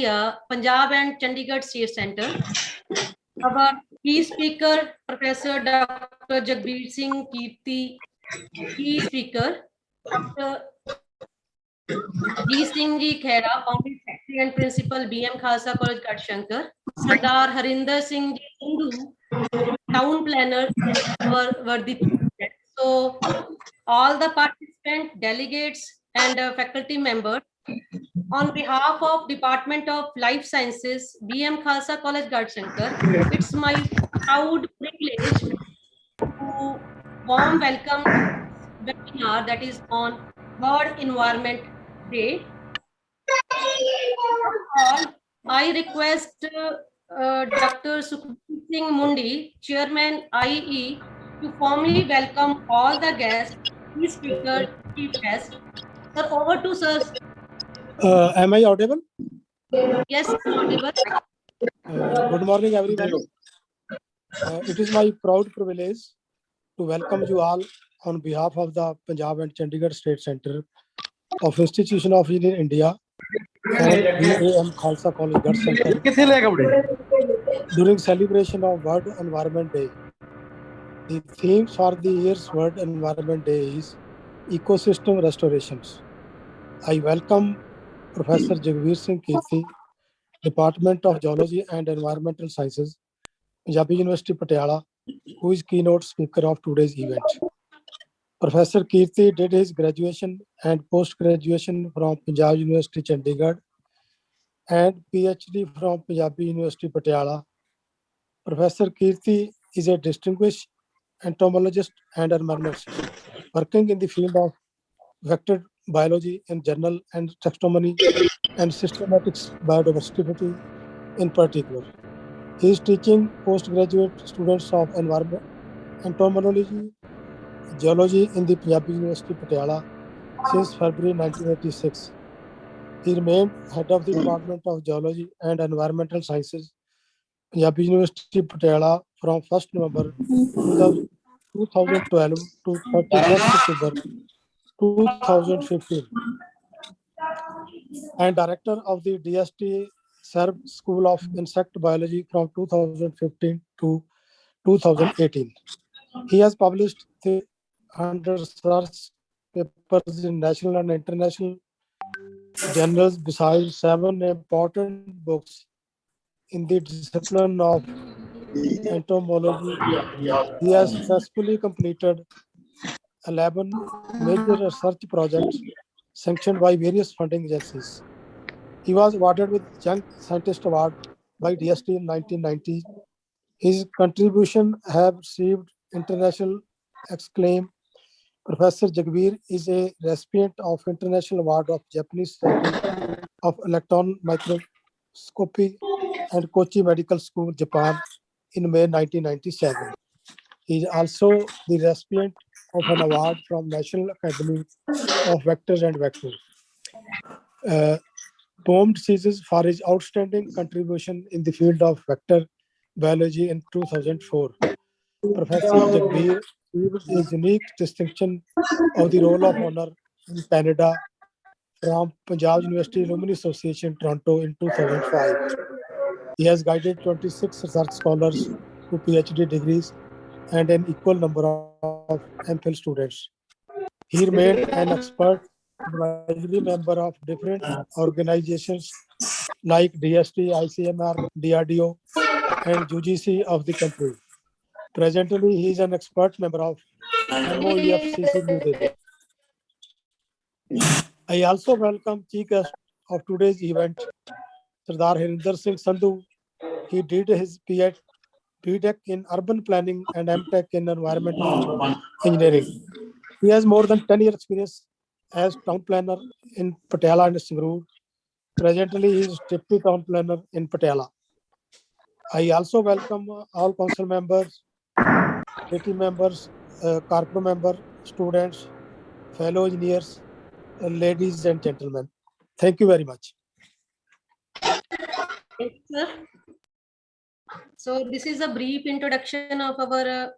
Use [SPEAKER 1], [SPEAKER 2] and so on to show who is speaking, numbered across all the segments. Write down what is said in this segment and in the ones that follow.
[SPEAKER 1] India, Punjab and Chandigarh State Center. Our key speaker, Professor Dr. Jagbir Singh Kirti, key speaker, Dr. G. Singh Ji Khera, Founding Secretary and Principal, B.A.M. Khalsa College, Garhshankar, Sardar Harinder Singh Ji Sandhu, Town Planner, were the present. So, all the participants, delegates, and faculty members, on behalf of Department of Life Sciences, B.A.M. Khalsa College, Garhshankar, it's my proud privilege to warm welcome this webinar that is on World Environment Day. First of all, I request Dr. Sukhdeep Singh Mundi, Chairman IE, to formally welcome all the guests, key speakers, chief guests. Sir, over to sir.
[SPEAKER 2] Am I audible?
[SPEAKER 1] Yes, audible.
[SPEAKER 2] Good morning, everyone. It is my proud privilege to welcome you all on behalf of the Punjab and Chandigarh State Center of Institution of Engineering India and B.A.M. Khalsa College, Garhshankar, during celebration of World Environment Day. The theme for the year's World Environment Day is Ecosystem Restorations. I welcome Professor Jagbir Singh Kirti, Department of Zoology and Environmental Sciences, Punjabi University, Patiala, who is keynote speaker of today's event. Professor Kirti did his graduation and post-graduation from Punjab University, Chandigarh, and PhD from Punjabi University, Patiala. Professor Kirti is a distinguished entomologist and environmentalist, working in the field of vector biology in general and taxonomy and systematic biodiversity in particular. He is teaching postgraduate students of entomology, geology in the Punjabi University, Patiala since February 1986. He remained head of the Department of Geology and Environmental Sciences, Punjabi University, Patiala from 1st November 2012 to 31st October 2015, and director of the DST Sahib School of Insect Biology from 2015 to 2018. He has published 300 research papers in national and international journals, besides 7 important books in the discipline of entomology. He has successfully completed 11 major research projects sanctioned by various funding agencies. He was awarded with Young Scientist Award by DST in 1990. His contribution have received international acclaim. Professor Jagbir is a recipient of International Award of Japanese Society of Electron Microscopy and Kochi Medical School, Japan in May 1997. He is also the recipient of an award from National Academy of Vectors and Vectors. B.A.M. diseases for his outstanding contribution in the field of vector biology in 2004. Professor Jagbir received a unique distinction of the Roll of Honor in Canada from Punjab University Alumni Association, Toronto in 2005. He has guided 26 research scholars to PhD degrees and an equal number of MPhil students. He remained an expert advisory member of different organizations like DST, ICMR, DRDO, and UGC of the country. Presently, he is an expert member of MOEFCC New Delhi. I also welcome chief guest of today's event, Sardar Harinder Singh Sandhu. He did his BTech in urban planning and MTech in environmental engineering. He has more than 10 years experience as town planner in Patiala and Singh. Presently, he is deputy town planner in Patiala. I also welcome all council members, committee members, corporate members, students, fellow engineers, ladies and gentlemen. Thank you very much.
[SPEAKER 1] Thank you, sir. So this is a brief introduction of our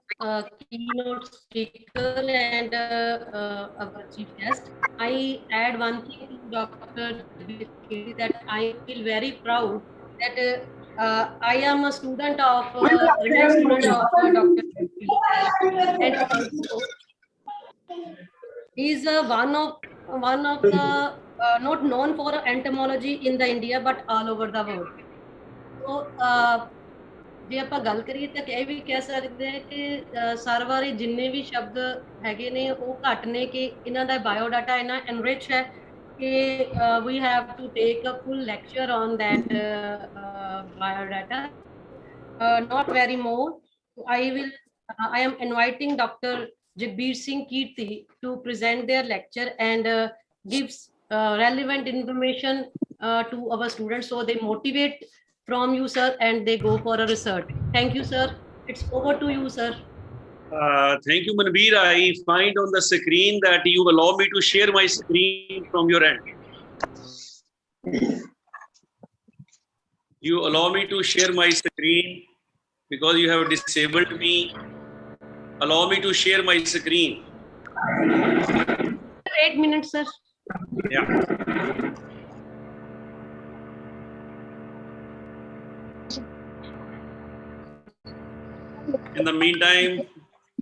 [SPEAKER 1] keynote speaker and our chief guest. I add one thing to Dr. Jagbir that I feel very proud that I am a student of renowned student of Dr. Jagbir, and also he is one of the not known for entomology in the India but all over the world. So ਜੇ ਆਪਾਂ ਗੱਲ ਕਰੀਏ ਤਾਂ ਇਹ ਵੀ ਕਹਿ ਸਕਦੇ ਹਾਂ ਕਿ ਸਰ ਬਾਰੇ ਜਿੰਨੇ ਵੀ ਸ਼ਬਦ ਹੈਗੇ ਨੇ ਉਹ ਘੱਟ ਨੇ ਕਿ ਇਹਨਾਂ ਦਾ ਬਾਇਓਡਾਟਾ ਇੰਨਾ ਐਨਰਿਚ ਹੈ ਕਿ we have to take a full lecture on that biodata. Not very more. I am inviting Dr. Jagbir Singh Kirti to present their lecture and gives relevant information to our students so they motivate from you, sir, and they go for a research. Thank you, sir. It's over to you, sir.
[SPEAKER 3] Thank you, Manveer. I find on the screen that you allow me to share my screen from your end. You allow me to share my screen because you have disabled me. Allow me to share my screen.
[SPEAKER 1] 8 minutes, sir.
[SPEAKER 3] Yeah. In the meantime,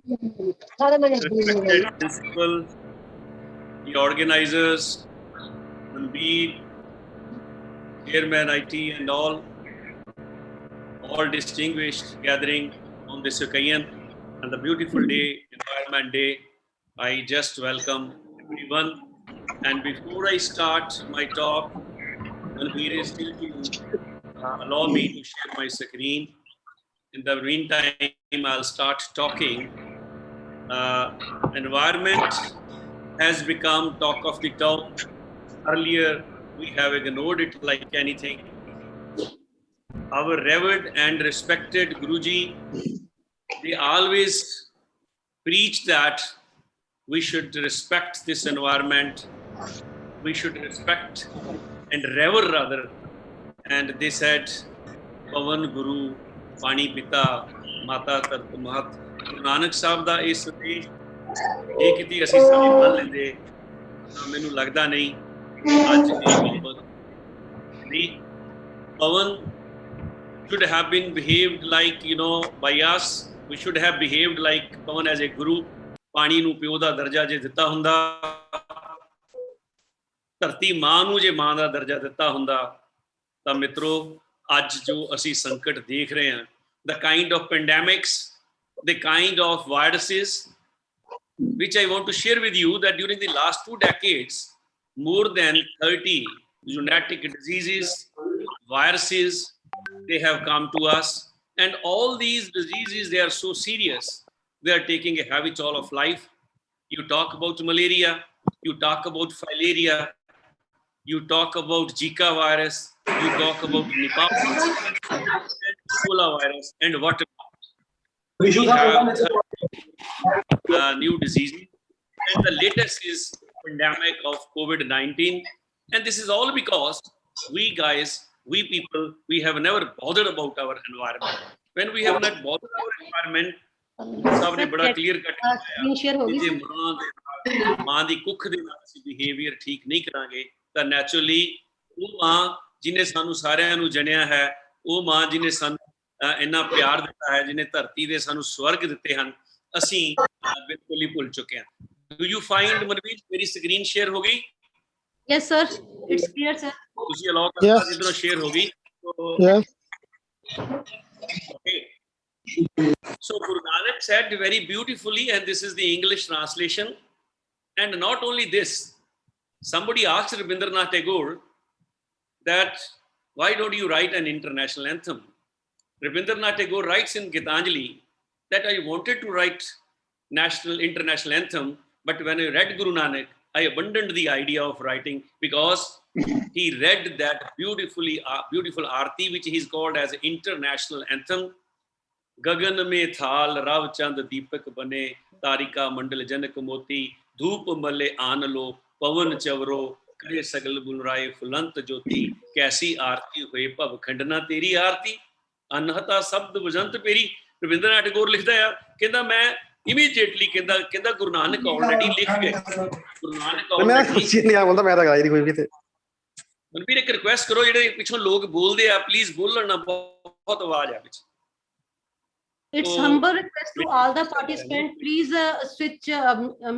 [SPEAKER 3] respected principal, the organizers, Manveer, Chairman IT and all distinguished gathering on this occasion and the beautiful day, Environment Day. I just welcome everyone. And before I start my talk, Manveer is still to allow me to share my screen. In the meantime, I'll start talking. Environment has become talk of the town. Earlier, we have ignored it like anything. Our revered and respected Guruji, they always preach that we should respect this environment. We should respect and revere rather. And they said, Pavan Guru, Pani Pita, Mata Tat Mahat. Guru Nanak Sahib da ਇਹ ਸੰਦੇਸ਼ ਜੇ ਕਿਤੇ ਅਸੀਂ ਸਾਰੇ ਮੰਨ ਲੈਂਦੇ ਤਾਂ ਮੈਨੂੰ ਲੱਗਦਾ ਨਹੀਂ ਅੱਜ ਇਹ ਨਹੀਂ Pavan should have been behaved like, by us. We should have behaved like Pavan as a guru. ਪਾਣੀ ਨੂੰ ਪਿਓ ਦਾ ਦਰਜਾ ਜੇ ਦਿੱਤਾ ਹੁੰਦਾ, ਧਰਤੀ ਮਾਂ ਨੂੰ ਜੇ ਮਾਂ ਦਾ ਦਰਜਾ ਦਿੱਤਾ ਹੁੰਦਾ ਤਾਂ ਮਿੱਤਰੋ ਅੱਜ ਜੋ ਅਸੀਂ ਸੰਕਟ ਦੇਖ ਰਹੇ ਹਾਂ, the kind of pandemics, the kind of viruses, which I want to share with you that during the last 2 decades, more than 30 genetic diseases, viruses, they have come to us. And all these diseases, they are so serious. They are taking a heavy toll of life. You talk about malaria, you talk about filaria, you talk about Zika virus, you talk about Nipah virus, Ebola virus, and what we have new diseases. And the latest is pandemic of COVID-19. And this is all because we guys, we people, we have never bothered about our environment. When we have not bothered our environment, ਸਭ ਨੇ ਬੜਾ clear cut ਜੇ ਮਾਂ ਦੀ ਕੁੱਖ ਦੇ ਨਾਲ ਅਸੀਂ behaviour ਠੀਕ ਨਹੀਂ ਕਰਾਂਗੇ ਤਾਂ ਨੈਚੁਰਲੀ ਉਹ ਮਾਂ ਜਿਹਨੇ ਸਾਨੂੰ ਸਾਰਿਆਂ ਨੂੰ ਜਣਿਆ ਹੈ, ਉਹ ਮਾਂ ਜਿਹਨੇ ਸਾਨੂੰ ਇੰਨਾ ਪਿਆਰ ਦਿੱਤਾ ਹੈ, ਜਿਹਨੇ ਧਰਤੀ ਦੇ ਸਾਨੂੰ ਸਵਰਗ ਦਿੱਤੇ ਹਨ, ਅਸੀਂ ਬਿਲਕੁਲ ਹੀ ਭੁੱਲ ਚੁੱਕੇ ਹਾਂ. ਡੂ ਯੂ ਫਾਈਂਡ ਮਨਵੀਰ ਮੇਰੀ ਸਕਰੀਨ ਸ਼ੇਅਰ ਹੋ ਗਈ?
[SPEAKER 1] Yes sir, it's clear sir.
[SPEAKER 3] ਤੁਸੀਂ ਅਲਾਉ ਕਰਤਾ ਜਿੱਧਰੋਂ ਸ਼ੇਅਰ ਹੋ ਗਈ. Okay. So Guru Nanak said very beautifully, and this is the English translation. And not only this, somebody asked Rabindranath Tagore that why don't you write an international anthem? Rabindranath Tagore writes in Gitanjali that I wanted to write international anthem, but when I read Guru Nanak, I abandoned the idea of writing because he read that beautiful Aarti, which he is called as international anthem. गगन में थाल राव चंद दीपक बने, तारिका मंडल जनक मोती, धूप मले आन लो, पवन चवरो करे सगल बुलराए फुलंत ज्योति, कैसी आरती हुए पव खंडना तेरी आरती. ਅਨਹਤਾ ਸ਼ਬਦ ਵਜੰਤ ਪੇਰੀ। ਰਵਿੰਦਰਨਾਥ ਟੈਗੋਰ ਲਿਖਦਾ ਆ, ਕਹਿੰਦਾ ਮੈਂ ਇਮੀਡੀਏਟਲੀ ਕਹਿੰਦਾ ਗੁਰੂ ਨਾਨਕ ਆਲਰੇਡੀ ਲਿਖ ਗਏ। ਗੁਰੂ ਨਾਨਕ ਆਲਰੇਡੀ
[SPEAKER 4] ਮੈਂ ਤਾਂ ਗਾਈ ਨਹੀਂ ਕੋਈ ਵੀ ਤੇ
[SPEAKER 3] ਮਨਵੀਰ ਇੱਕ ਰਿਕੁਐਸਟ ਕਰੋ, ਜਿਹੜੇ ਪਿੱਛੋਂ ਲੋਕ ਬੋਲਦੇ ਆ ਪਲੀਜ਼ ਬੋਲਣ ਨਾ, ਬਹੁਤ ਆਵਾਜ਼ ਆ ਵਿੱਚ।
[SPEAKER 1] It's humble request to all the participants. Please switch,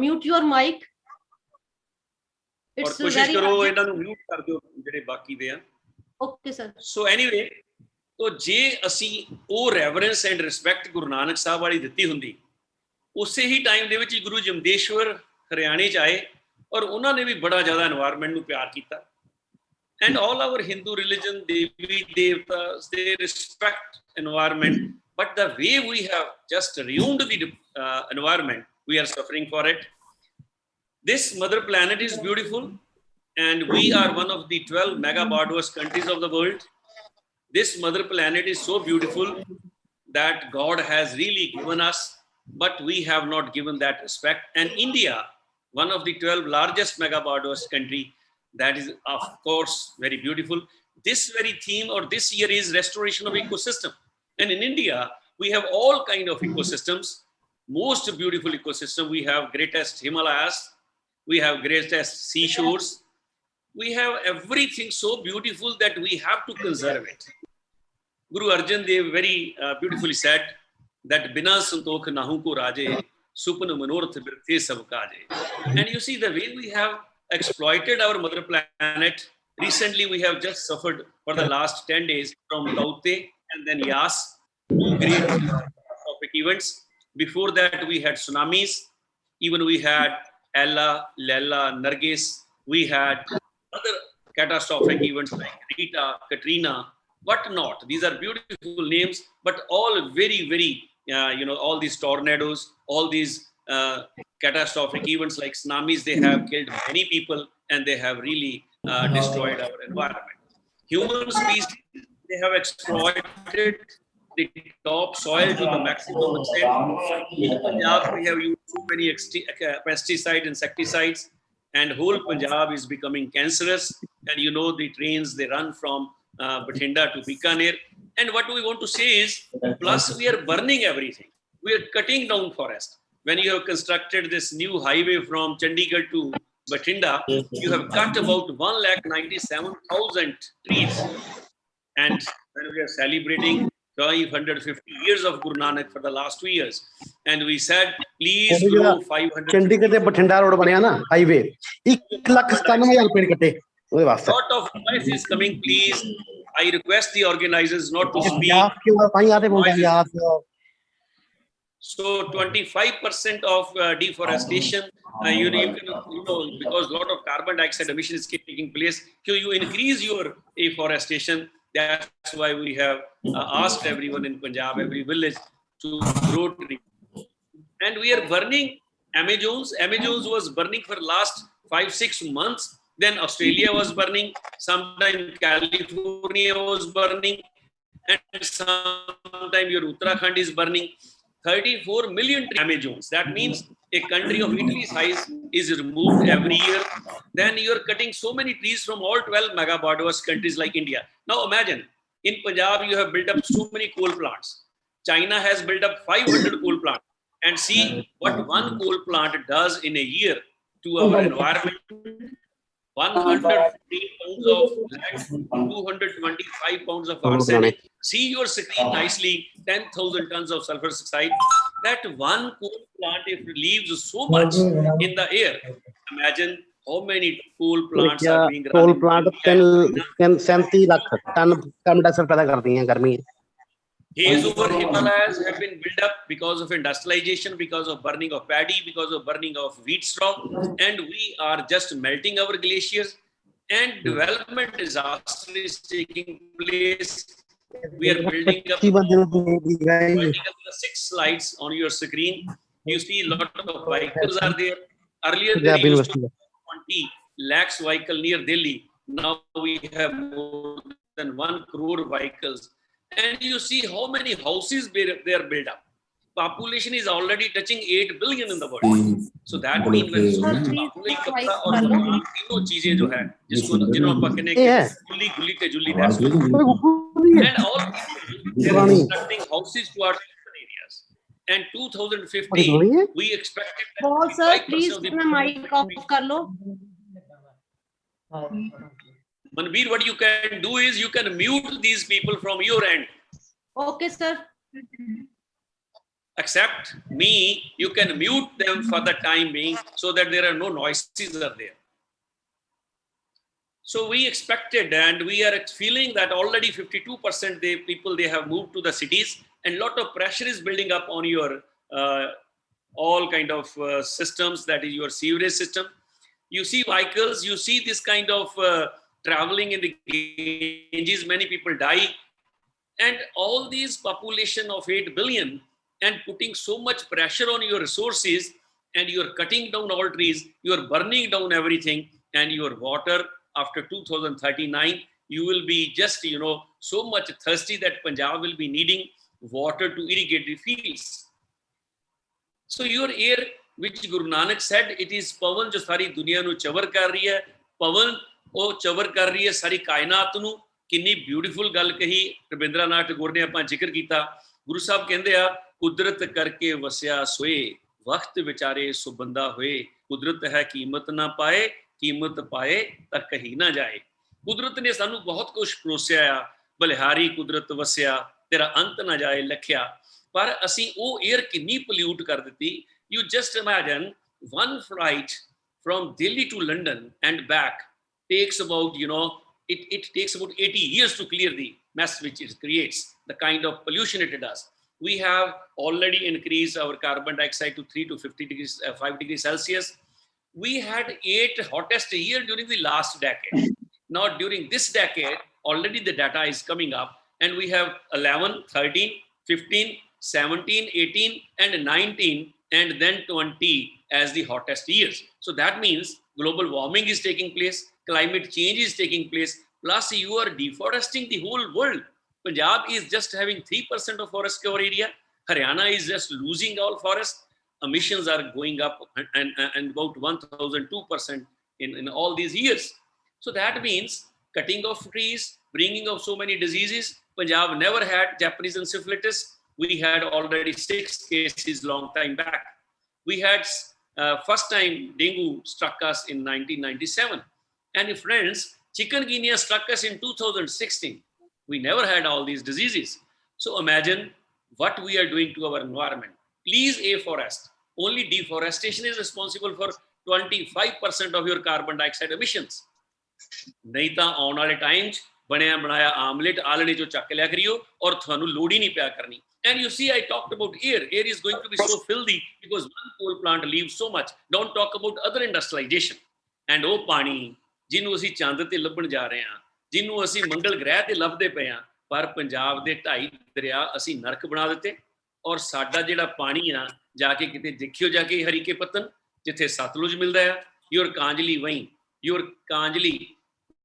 [SPEAKER 1] mute your mic.
[SPEAKER 3] ਔਰ ਕੋਸ਼ਿਸ਼ ਕਰੋ ਇਹਨਾਂ ਨੂੰ ਮਿਊਟ ਕਰ ਦਿਓ ਜਿਹੜੇ ਬਾਕੀ ਦੇ ਆ।
[SPEAKER 1] Okay sir.
[SPEAKER 3] ਸੋ ਐਨੀਵੇ, ਤੋ ਜੇ ਅਸੀਂ ਉਹ ਰੈਵਰੈਂਸ ਐਂਡ ਰਿਸਪੈਕਟ ਗੁਰੂ ਨਾਨਕ ਸਾਹਿਬ ਵਾਲੀ ਦਿੱਤੀ ਹੁੰਦੀ, ਉਸੇ ਹੀ ਟਾਈਮ ਦੇ ਵਿੱਚ ਗੁਰੂ ਜਮਦੇਸ਼ਵਰ ਹਰਿਆਣੇ 'ਚ ਆਏ ਔਰ ਉਹਨਾਂ ਨੇ ਵੀ ਬੜਾ ਜ਼ਿਆਦਾ এনवायरमेंट ਨੂੰ ਪਿਆਰ ਕੀਤਾ। And all our Hindu religion, Devi Devatas, they respect environment, but the way we have just ruined the environment, we are suffering for it. This mother planet is beautiful, and we are one of the 12 mega biodiverse countries of the world. This mother planet is so beautiful that God has really given us, but we have not given that respect. And India, one of the 12 largest mega biodiverse country, that is of course very beautiful. This very theme or this year is restoration of ecosystem, and in India we have all kind of ecosystems. Most beautiful ecosystem. We have greatest Himalayas, we have greatest seashores, we have everything so beautiful that we have to conserve it. Guru Arjan Dev very beautifully said that bina santokh nahu ko raje, supna manorth birthe sab kaje. And you see the way we have exploited our mother planet. Recently we have just suffered for the last 10 days from Taute and then Yas, two great catastrophic events. Before that we had tsunamis, even we had Ella, Lela, Nargis, we had other catastrophic events like Rita, Katrina, what not. These are beautiful names, but all very all these tornadoes, all these catastrophic events like tsunamis, they have killed many people and they have really destroyed our environment. Human species, they have exploited the topsoil to the maximum extent. In Punjab, we have used too many pesticides, insecticides, and whole Punjab is becoming cancerous. And you know the trains, they run from Bathinda to Bikaner. And what we want to say is, plus we are burning everything. We are cutting down forest. When you have constructed this new highway from Chandigarh to Bathinda, you have cut about 197,000 trees. And when we are celebrating 550 years of Guru Nanak for the last 2 years, and we said, please grow 500.
[SPEAKER 4] Chandigarh ਤੇ Bathinda road ਬਣਿਆ ਨਾ highway 1,97,000 ਪੇੜ ਕੱਟੇ ਉਹਦੇ ਵਾਸਤੇ।
[SPEAKER 3] Lot of noise is coming, please. I request the organizers not to speak. So 25% of deforestation, you know, because a lot of carbon dioxide emissions keep taking place. So you increase your afforestation. That's why we have asked everyone in Punjab, every village, to grow trees. And we are burning Amazons. Amazons was burning for last 5-6 months. Then Australia was burning. Sometime California was burning, and sometime your Uttarakhand is burning. 34 million Amazons. That means a country of Italy's size is removed every year. Then you are cutting so many trees from all 12 mega biodiverse countries like India. Now imagine, in Punjab you have built up so many coal plants. China has built up 500 coal plants. And see what one coal plant does in a year to our environment. 115 pounds of lead, 225 pounds of arsenic. See your screen nicely, 10,000 tons of sulfur oxide. That one coal plant, if it leaves so much in the air, imagine how many coal plants are being run.
[SPEAKER 4] Coal plant 37 lakh ton carbon dioxide पैदा करती हैं गर्मी।
[SPEAKER 3] Haze over Himalayas have been built up because of industrialization, because of burning of paddy, because of burning of wheat straw, and we are just melting our glaciers, and development disaster is taking place. We are building up 6 slides on your screen. You see a lot of vehicles are there. Earlier there used to be 20 lakhs vehicle near Delhi. Now we have more than 1 crore vehicles. And you see how many houses they are built up. Population is already touching 8 billion in the world. So that means when so much population और तीनों चीजें जो है जिसको जिन्होंने पकड़ने के गुल्ली गुल्ली के जुल्ली, that's and all They are constructing houses to our areas. And 2050, we expected that
[SPEAKER 1] Paul sir,
[SPEAKER 3] 5%
[SPEAKER 1] please
[SPEAKER 3] of the
[SPEAKER 1] अपना mic off कर लो.
[SPEAKER 3] Manveer, what you can do is you can mute these people from your end.
[SPEAKER 1] Okay, sir.
[SPEAKER 3] Except me, you can mute them for the time being so that there are no noises are there. So we expected, and we are feeling that already 52% they have moved to the cities, and lot of pressure is building up on your all kind of systems, that is your sewerage system. You see vehicles, you see this kind of traveling in the Ganges, many people die, and all these population of 8 billion and putting so much pressure on your resources, and you're cutting down all trees, you're burning down everything, and your water after 2039, you will be just, so much thirsty that Punjab will be needing water to irrigate the fields. So your air, which Guru Nanak said, it is pavan jo sari duniya nu chavar kar rahi hai, pavan oh chavar kar rahi hai sari kainat nu. Kinni beautiful गल कही रविंद्रनाथ टैगोर ने अपना जिक्र किया. गुरु साहब कहते आ कुदरत करके वसिया सोए वक्त विचारे सो बंदा होए, कुदरत है कीमत ना पाए कीमत पाए तक कही ना जाए. कुदरत ने सानू बहुत कुछ परोसिया आ, बलिहारी कुदरत वसिया तेरा अंत ना जाए लखिया, पर असी वो एयर किन्नी पोल्यूट कर दी. You just imagine one flight from Delhi to London and back takes about it takes about 80 years to clear the mess which it creates, the kind of pollution it does. We have already increased our carbon dioxide to 3 to 50 degrees, 5 degrees Celsius. We had 8 hottest year during the last decade. Now during this decade, already the data is coming up, and we have 11, 13, 15, 17, 18, and 19, and then 20 as the hottest years. So that means global warming is taking place, climate change is taking place, plus you are deforesting the whole world. Punjab is just having 3% of forest cover area. Haryana is just losing all forest. Emissions are going up and about 1,002% in all these years. So that means cutting of trees, bringing of so many diseases. Punjab never had Japanese encephalitis. We had already 6 cases long time back. We had first time dengue struck us in 1997. And friends, chikungunya struck us in 2016. We never had all these diseases. So imagine what we are doing to our environment. Please afforest. Only deforestation is responsible for 25% of your carbon dioxide emissions. नहीं तो आने वाले time बनया बनाया omelette आलने जो चक लिया करियो और थानू लोड़ ही नहीं पिया करनी. And you see, I talked about air. Air is going to be so filthy because one coal plant leaves so much. Don't talk about other industrialization. And oh पानी जिन्हों असी चंद ते लभण जा रहे हैं, जिन्हों असी मंगल ग्रह ते लभदे पे हैं, पर पंजाब दे 2.5 दरिया असी नरक बना दिते. और साडा जिहड़ा पानी आ जाके किते देखियो जाके हरीके पत्तन जिथे सतलुज मिलदा है, योर कांजली वहीं, योर कांजली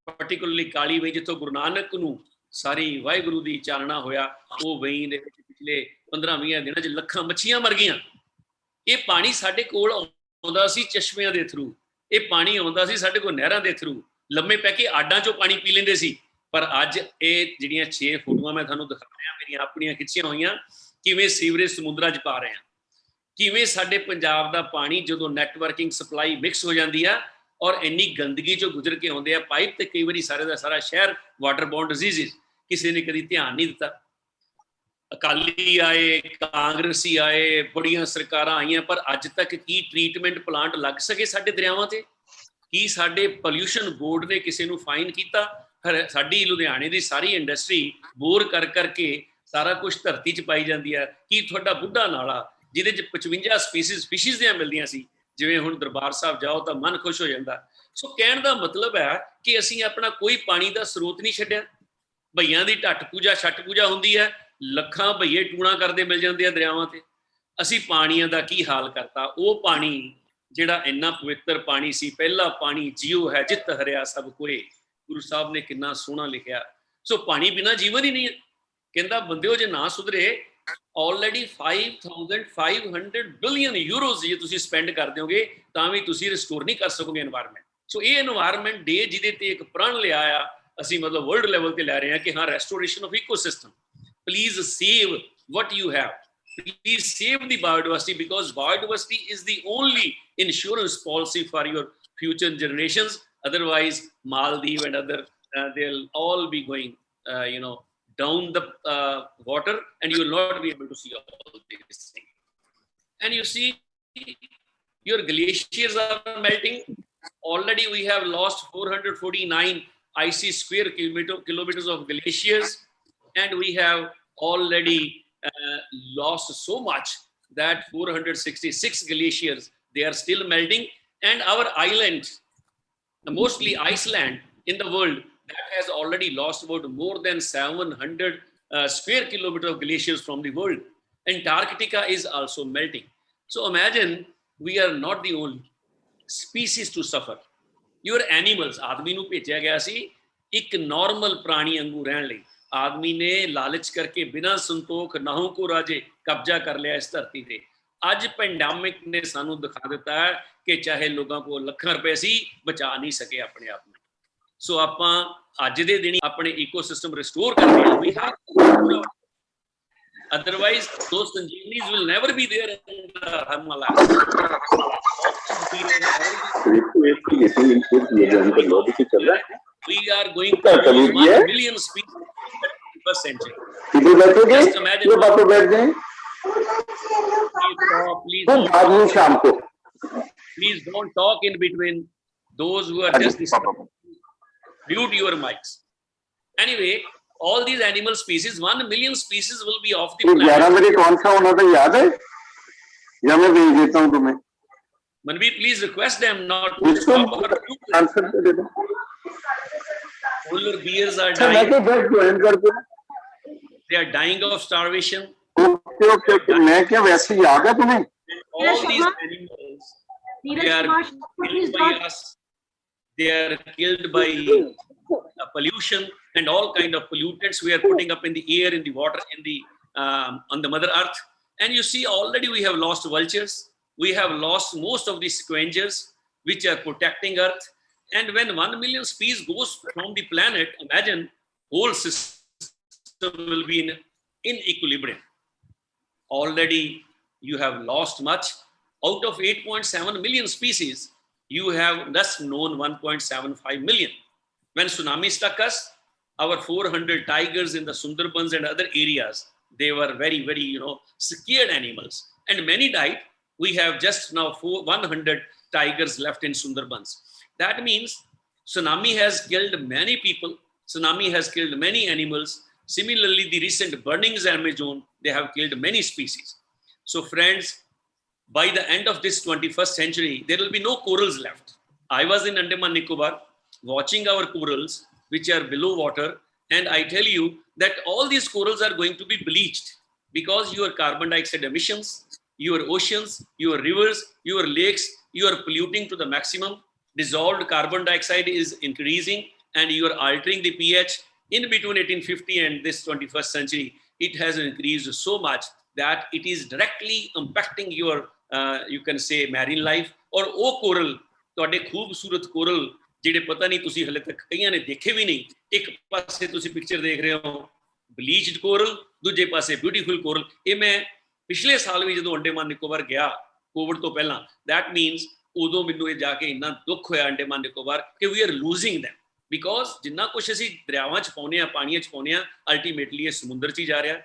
[SPEAKER 3] particularly काली वहीं जिथों गुरु नानक नूं सारी वाहिगुरू दी चानना होया, वो वहीं दे पिछले 15-20 दिनां च लखां मच्छियां मर गईयां. ये पानी साडे कोल आउंदा सी चश्मिਆਂ ਦੇ थ्रू, ये पानी आउंदा सी साडे कोल नहरां ਦੇ थ्रू, लम्मे पै के आडां चों पानी पी लैंदे सी. पर अज ये जिहड़ियां 6 फोटोआं मैं तुहानूं दिखा रिहा मेरियां अपणियां खिच्चियां होईयां, किवें सीवरेज समुद्रां च पा रहे हैं, किवें साडे पंजाब दा पानी जदों नैटवर्किंग सप्लाई मिक्स हो जाती है और इन्नी गंदगी चो गुजर के आउंदे आ पाइप, ते कई बारी सारे दा सारा शहर वाटरबोर्न डिजीज़, किसी ने कभी ध्यान नहीं दिता. अकाली आए, कांग्रेसी आए, बड़ियां सरकारां आईयां, पर अज तक की ट्रीटमेंट प्लांट लग सके साडे दरियावां ते? की साडे पोल्यूशन बोर्ड ने किसी नूं फाइन कीता? साडी लुधियाने दी सारी इंडस्ट्री बोर कर करके सारा कुछ धरती च पाई जाती है. की तुहाडा बुढ़ा नाला जिहदे च 55 स्पीशीज़ दियां मिलदियां सी, जिवें हुण दरबार साहब जाओ तो मन खुश हो जाता. सो कहण दा मतलब है कि असीं अपना कोई पानी का स्रोत नहीं छड्डिया. भईयां दी ढट पूजा छट पूजा हुंदी है, लखां भईए टूणा करदे मिल जांदे आ दरियावां ते. असीं पाणीआं दा की हाल करता. वो पानी जिहड़ा इन्ना पवित्र पानी सी, पहला पानी जियो है जित हरिया सब कोई, गुरु साहब ने कितना सोहना लिखिया. सो पानी बिना जीवन ही नहीं है. कहंदा बंदिओ जे ना सुधरे, ऑलरेडी 5,500 बिलियन यूरोज जे तुसीं स्पेंड कर दोगे तां भी तुसीं रिस्टोर नहीं कर सकोगे एनवायरमेंट. सो ये एनवायरमेंट डे जिहदे ते एक प्रण लिया आ असीं, मतलब वर्ल्ड लैवल ते लै रहे हैं कि हाँ restoration of ecosystem. please save what you have. Please save the biodiversity, because biodiversity is the only insurance policy for your future generations. Otherwise, Maldives and other, they'll all be going, down the water, and you will not be able to see all these things. And you see, your glaciers are melting. Already we have lost 449 icy square kilometers of glaciers, and we have already lost so much that 466 glaciers, they are still melting. And our island, mostly Iceland in the world, that has already lost about more than 700 square kilometers of glaciers from the world. Antarctica is also melting. So imagine, we are not the only species to suffer. Your animals, आदमी नू भेजा गया सी एक normal प्राणी अंगू रहने लई, आदमी ने लालच करके बिना संतोख नाहों को राजे कब्जा कर लिया इस धरती पे। आज पेंडेमिक ने सानू दिखा देता है कि चाहे लोगों को लाखां रुपए सी बचा नहीं सके अपने आप में। सो आपां अज दे दिन अपने इकोसिस्टम रिस्टोर करने we have, otherwise those sanjeevnis will never be there in the Himalayas. We are going to lose 1 million species in the 21st century. Just imagine. Please don't talk in between those who are just discussing. Mute your mics. Anyway, all these animal species, 1 million species will be off the planet. Manveer, please request them not to stop our polar bears are dying. They are dying of starvation. All these animals, they are killed by us. They are killed by pollution and all kind of pollutants we are putting up in the air, in the water, in the on the Mother Earth. And you see, already we have lost vultures. We have lost most of the scavengers which are protecting Earth. And when 1 million species goes from the planet, imagine whole system will be in equilibrium. Already you have lost much. Out of 8.7 million species, you have just known 1.75 million. When tsunami struck us, our 400 tigers in the Sundarbans and other areas, they were very, very, scared animals. And many died. We have just now 100 tigers left in Sundarbans. That means tsunami has killed many people. Tsunami has killed many animals. Similarly, the recent burnings in Amazon, they have killed many species. So friends, by the end of this 21st century, there will be no corals left. I was in Andaman Nicobar watching our corals, which are below water. And I tell you that all these corals are going to be bleached because your carbon dioxide emissions, your oceans, your rivers, your lakes, you are polluting to the maximum. Dissolved carbon dioxide is increasing and you are altering the pH. In between 1850 and this 21st century, it has increased so much that it is directly impacting your, you can say, marine life. Or oh coral, ਤੁਹਾਡੇ ਖੂਬਸੂਰਤ coral ਜਿਹੜੇ ਪਤਾ ਨਹੀਂ ਤੁਸੀਂ ਹਲੇ ਤੱਕ ਕਈਆਂ ਨੇ ਦੇਖੇ ਵੀ ਨਹੀਂ, ਇੱਕ ਪਾਸੇ ਤੁਸੀਂ ਪਿਕਚਰ ਦੇਖ ਰਹੇ ਹੋ ਬਲੀਚਡ ਕੋਰਲ, ਦੂਜੇ ਪਾਸੇ ਬਿਊਟੀਫੁਲ ਕੋਰਲ। ਇਹ ਮੈਂ ਪਿਛਲੇ ਸਾਲ ਵੀ ਜਦੋਂ ਅੰਡੇਮਾਨ ਨਿਕੋਬਾਰ ਗਿਆ ਕੋਵਿਡ ਤੋਂ ਪਹਿਲਾਂ, that means ਉਦੋਂ ਮੈਨੂੰ ਇਹ ਜਾ ਕੇ ਇੰਨਾ ਦੁੱਖ ਹੋਇਆ ਅੰਡੇਮਾਨ ਨਿਕੋਬਾਰ ਕਿ we are losing them, because ਜਿੰਨਾ ਕੁਛ ਅਸੀਂ ਦਰਿਆਵਾਂ 'ਚ ਪਾਉਂਦੇ ਹਾਂ, ਪਾਣੀਆਂ 'ਚ ਪਾਉਂਦੇ ਹਾਂ, ਅਲਟੀਮੇਟਲੀ ਇਹ ਸਮੁੰਦਰ 'ਚ ਹੀ ਜਾ ਰਿਹਾ।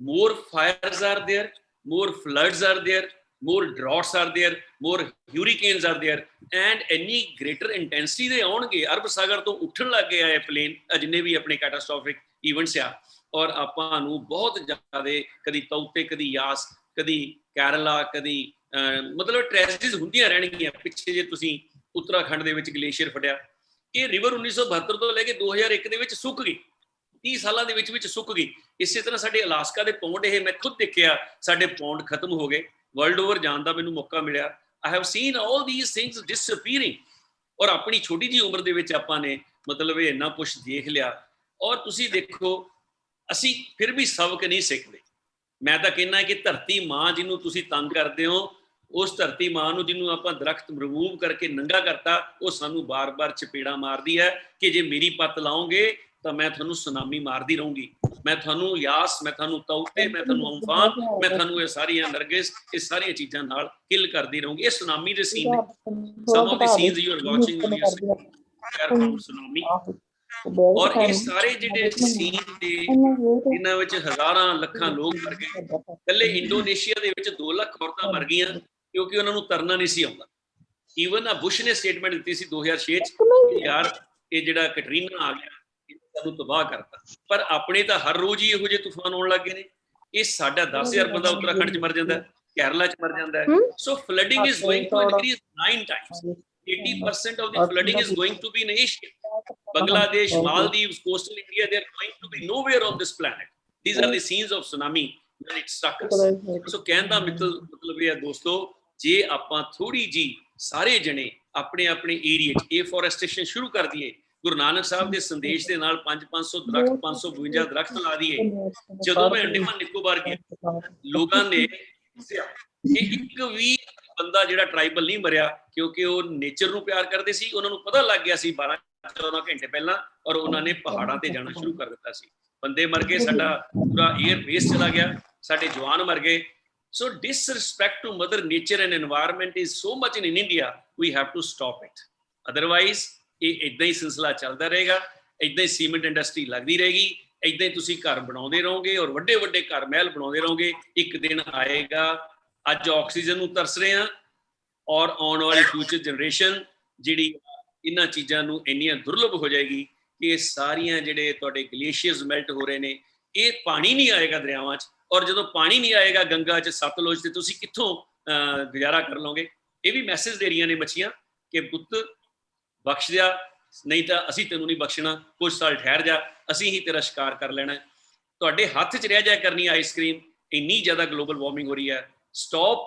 [SPEAKER 3] More fires are there, more floods are there, more droughts are there, more hurricanes are there, and any greater intensity ਦੇ ਆਉਣਗੇ। ਅਰਬ ਸਾਗਰ ਤੋਂ ਉੱਠਣ ਲੱਗ ਗਏ ਆ ਪਲੇਨ, ਜਿੰਨੇ ਵੀ ਆਪਣੇ ਕੈਟਾਸਟ੍ਰੋਫਿਕ ਇਵੈਂਟਸ ਆ, ਔਰ ਆਪਾਂ ਨੂੰ ਬਹੁਤ ਜ਼ਿਆਦਾ ਕਦੀ ਤੌਤੇ, ਕਦੀ ਯਾਸ, ਕਦੀ ਕੇਰਲਾ, ਕਦੀ ਮਤਲਬ ਟ੍ਰੈਜਡੀਜ਼ ਹੁੰਦੀਆਂ ਰਹਿਣਗੀਆਂ। ਪਿੱਛੇ ਜੇ ਤੁਸੀਂ ਉੱਤਰਾਖੰਡ ਦੇ ਵਿੱਚ ਗਲੇਸ਼ੀਅਰ ਫਟਿਆ, ਇਹ ਰਿਵਰ 1972 ਤੋਂ ਲੈ ਕੇ 2001 ਦੇ ਵਿੱਚ ਸੁੱਕ ਗਈ, 30 ਸਾਲਾਂ ਦੇ ਵਿੱਚ ਸੁੱਕ ਗਈ। ਇਸੇ ਤਰ੍ਹਾਂ ਸਾਡੇ ਅਲਾਸਕਾ ਦੇ ਪੌਂਡ, ਇਹ ਮੈਂ ਖੁਦ ਦੇਖਿਆ, ਸਾਡੇ ਪੌਂਡ ਖਤਮ ਹੋ ਗਏ। ਵਰਲਡ ਓਵਰ ਜਾਣ ਦਾ ਮੈਨੂੰ ਮੌਕਾ ਮਿਲਿਆ। I have seen all these things disappearing, ਔਰ ਆਪਣੀ ਛੋਟੀ ਜਿਹੀ ਉਮਰ ਦੇ ਵਿੱਚ ਆਪਾਂ ਨੇ ਮਤਲਬ ਇਹ ਇੰਨਾ ਕੁਛ ਦੇਖ ਲਿਆ। ਔਰ ਤੁਸੀਂ ਦੇਖੋ, ਅਸੀਂ ਫਿਰ ਵੀ ਸਬਕ ਨਹੀਂ ਸਿੱਖਦੇ। ਮੈਂ ਤਾਂ ਕਹਿੰਦਾ ਕਿ ਧਰਤੀ ਮਾਂ ਜਿਹਨੂੰ ਤੁਸੀਂ ਤੰਗ ਕਰਦੇ ਹੋ, ਉਸ ਧਰਤੀ ਮਾਂ ਨੂੰ ਜਿਹਨੂੰ ਆਪਾਂ ਦਰਖਤ ਰਿਮੂਵ ਕਰਕੇ ਨੰਗਾ ਕਰਤਾ, ਉਹ ਸਾਨੂੰ ਬਾਰ-ਬਾਰ ਚਪੇੜਾ ਮਾਰਦੀ ਹੈ ਕਿ ਜੇ ਮੇਰੀ ਪੱਤ ਲਾਓਗੇ ਤਾਂ ਮੈਂ ਤੁਹਾਨੂੰ ਸੁਨਾਮੀ ਮਾਰਦੀ ਰਹੂੰਗੀ। मैं थानू यास, मैं थानू तौते, मैं थानू अम्फान, मैं थानू ये सारियां नरगिस, ये सारियां चीज़ां नाल किल करदी रहूंगी। ये सुनामी दे सीन ने, some of the scenes you are watching on your screen are from tsunami, और ये सारे जिहड़े सीन ने इन्हां विच हज़ारां लखां लोग मर गए। कल्ले इंडोनेशिया दे विच 2 लाख औरतां मर गईयां क्योंकि उन्हां नूं तरना नहीं सी आउंदा। ईवन बुश ने स्टेटमेंट दी सी 2006 कि यार ये जिहड़ा कैटरीना आ गया सानू तबाह करता, पर अपने तो हर रोज ही इहो ਜਿਹੇ तूफान आउण लग गए ने। ये साडा 10,000 बंदा उत्तराखंड च मर जांदा है, केरला च मर जांदा है। So flooding is going to increase 9 times. 80% of the flooding is going to be in Asia. Bangladesh, Maldives, coastal India, they are going to be nowhere on this planet. These are the scenes of tsunami when it struck us. So कहण दा मतलब ये है दोस्तों, जे आपां थोड़ी जी सारे जने अपने अपने एरिया च एफोरेस्टेशन शुरू कर दिए, गुरु नानक साहब के संदेश के नाल 500 दरख्त 552 दरख्त ला दिए। जदों मैं अंडमान निकोबार गया, लोगों ने एक भी बंदा जिहड़ा ट्राइबल नहीं मरिया क्योंकि वो नेचर नूं प्यार करते सी। उन्हां नूं पता लग गया सी 12-14 घंटे पहला, और उन्होंने पहाड़ां ते जाना शुरू कर दिता सी। बंदे मर गए, साडा पूरा एयर बेस चला गया, साडे जवान मर गए। So disrespect to mother nature and environment is so much in India, we have to stop it. Otherwise ये इदां ही सिलसिला चलता रहेगा, इदां ही सीमेंट इंडस्ट्री लगती रहेगी, इदां ही तुसीं घर बनाउंदे रहोगे और वड्डे वड्डे घर महल बनाउंदे रहोगे। एक दिन आएगा, अज ऑक्सीजन नूं तरस रहे हैं और आने वाली फ्यूचर जनरेशन जिहड़ी इन्हां चीज़ां नूं इन्नियां दुर्लभ हो जाएगी कि सारियां जिहड़े तुहाडे ग्लेशियर्स मैल्ट हो रहे ने, ये पानी नहीं आएगा दरियावां च, और जो पानी नहीं आएगा गंगा च सतलुज से तुसीं कित्थों गुजारा कर लोगे। ये भी मैसेज दे रही ने मच्छियां कि पुत्त बख्श दिया, नहीं तो असी तेनों नहीं बख्शना, कुछ साल ठहर जा, असी ही तेरा शिकार कर लेना। तुहाडे हत्थ च रह जाए करनी आइसक्रीम, इन्नी ज़्यादा ग्लोबल वार्मिंग हो रही है। स्टॉप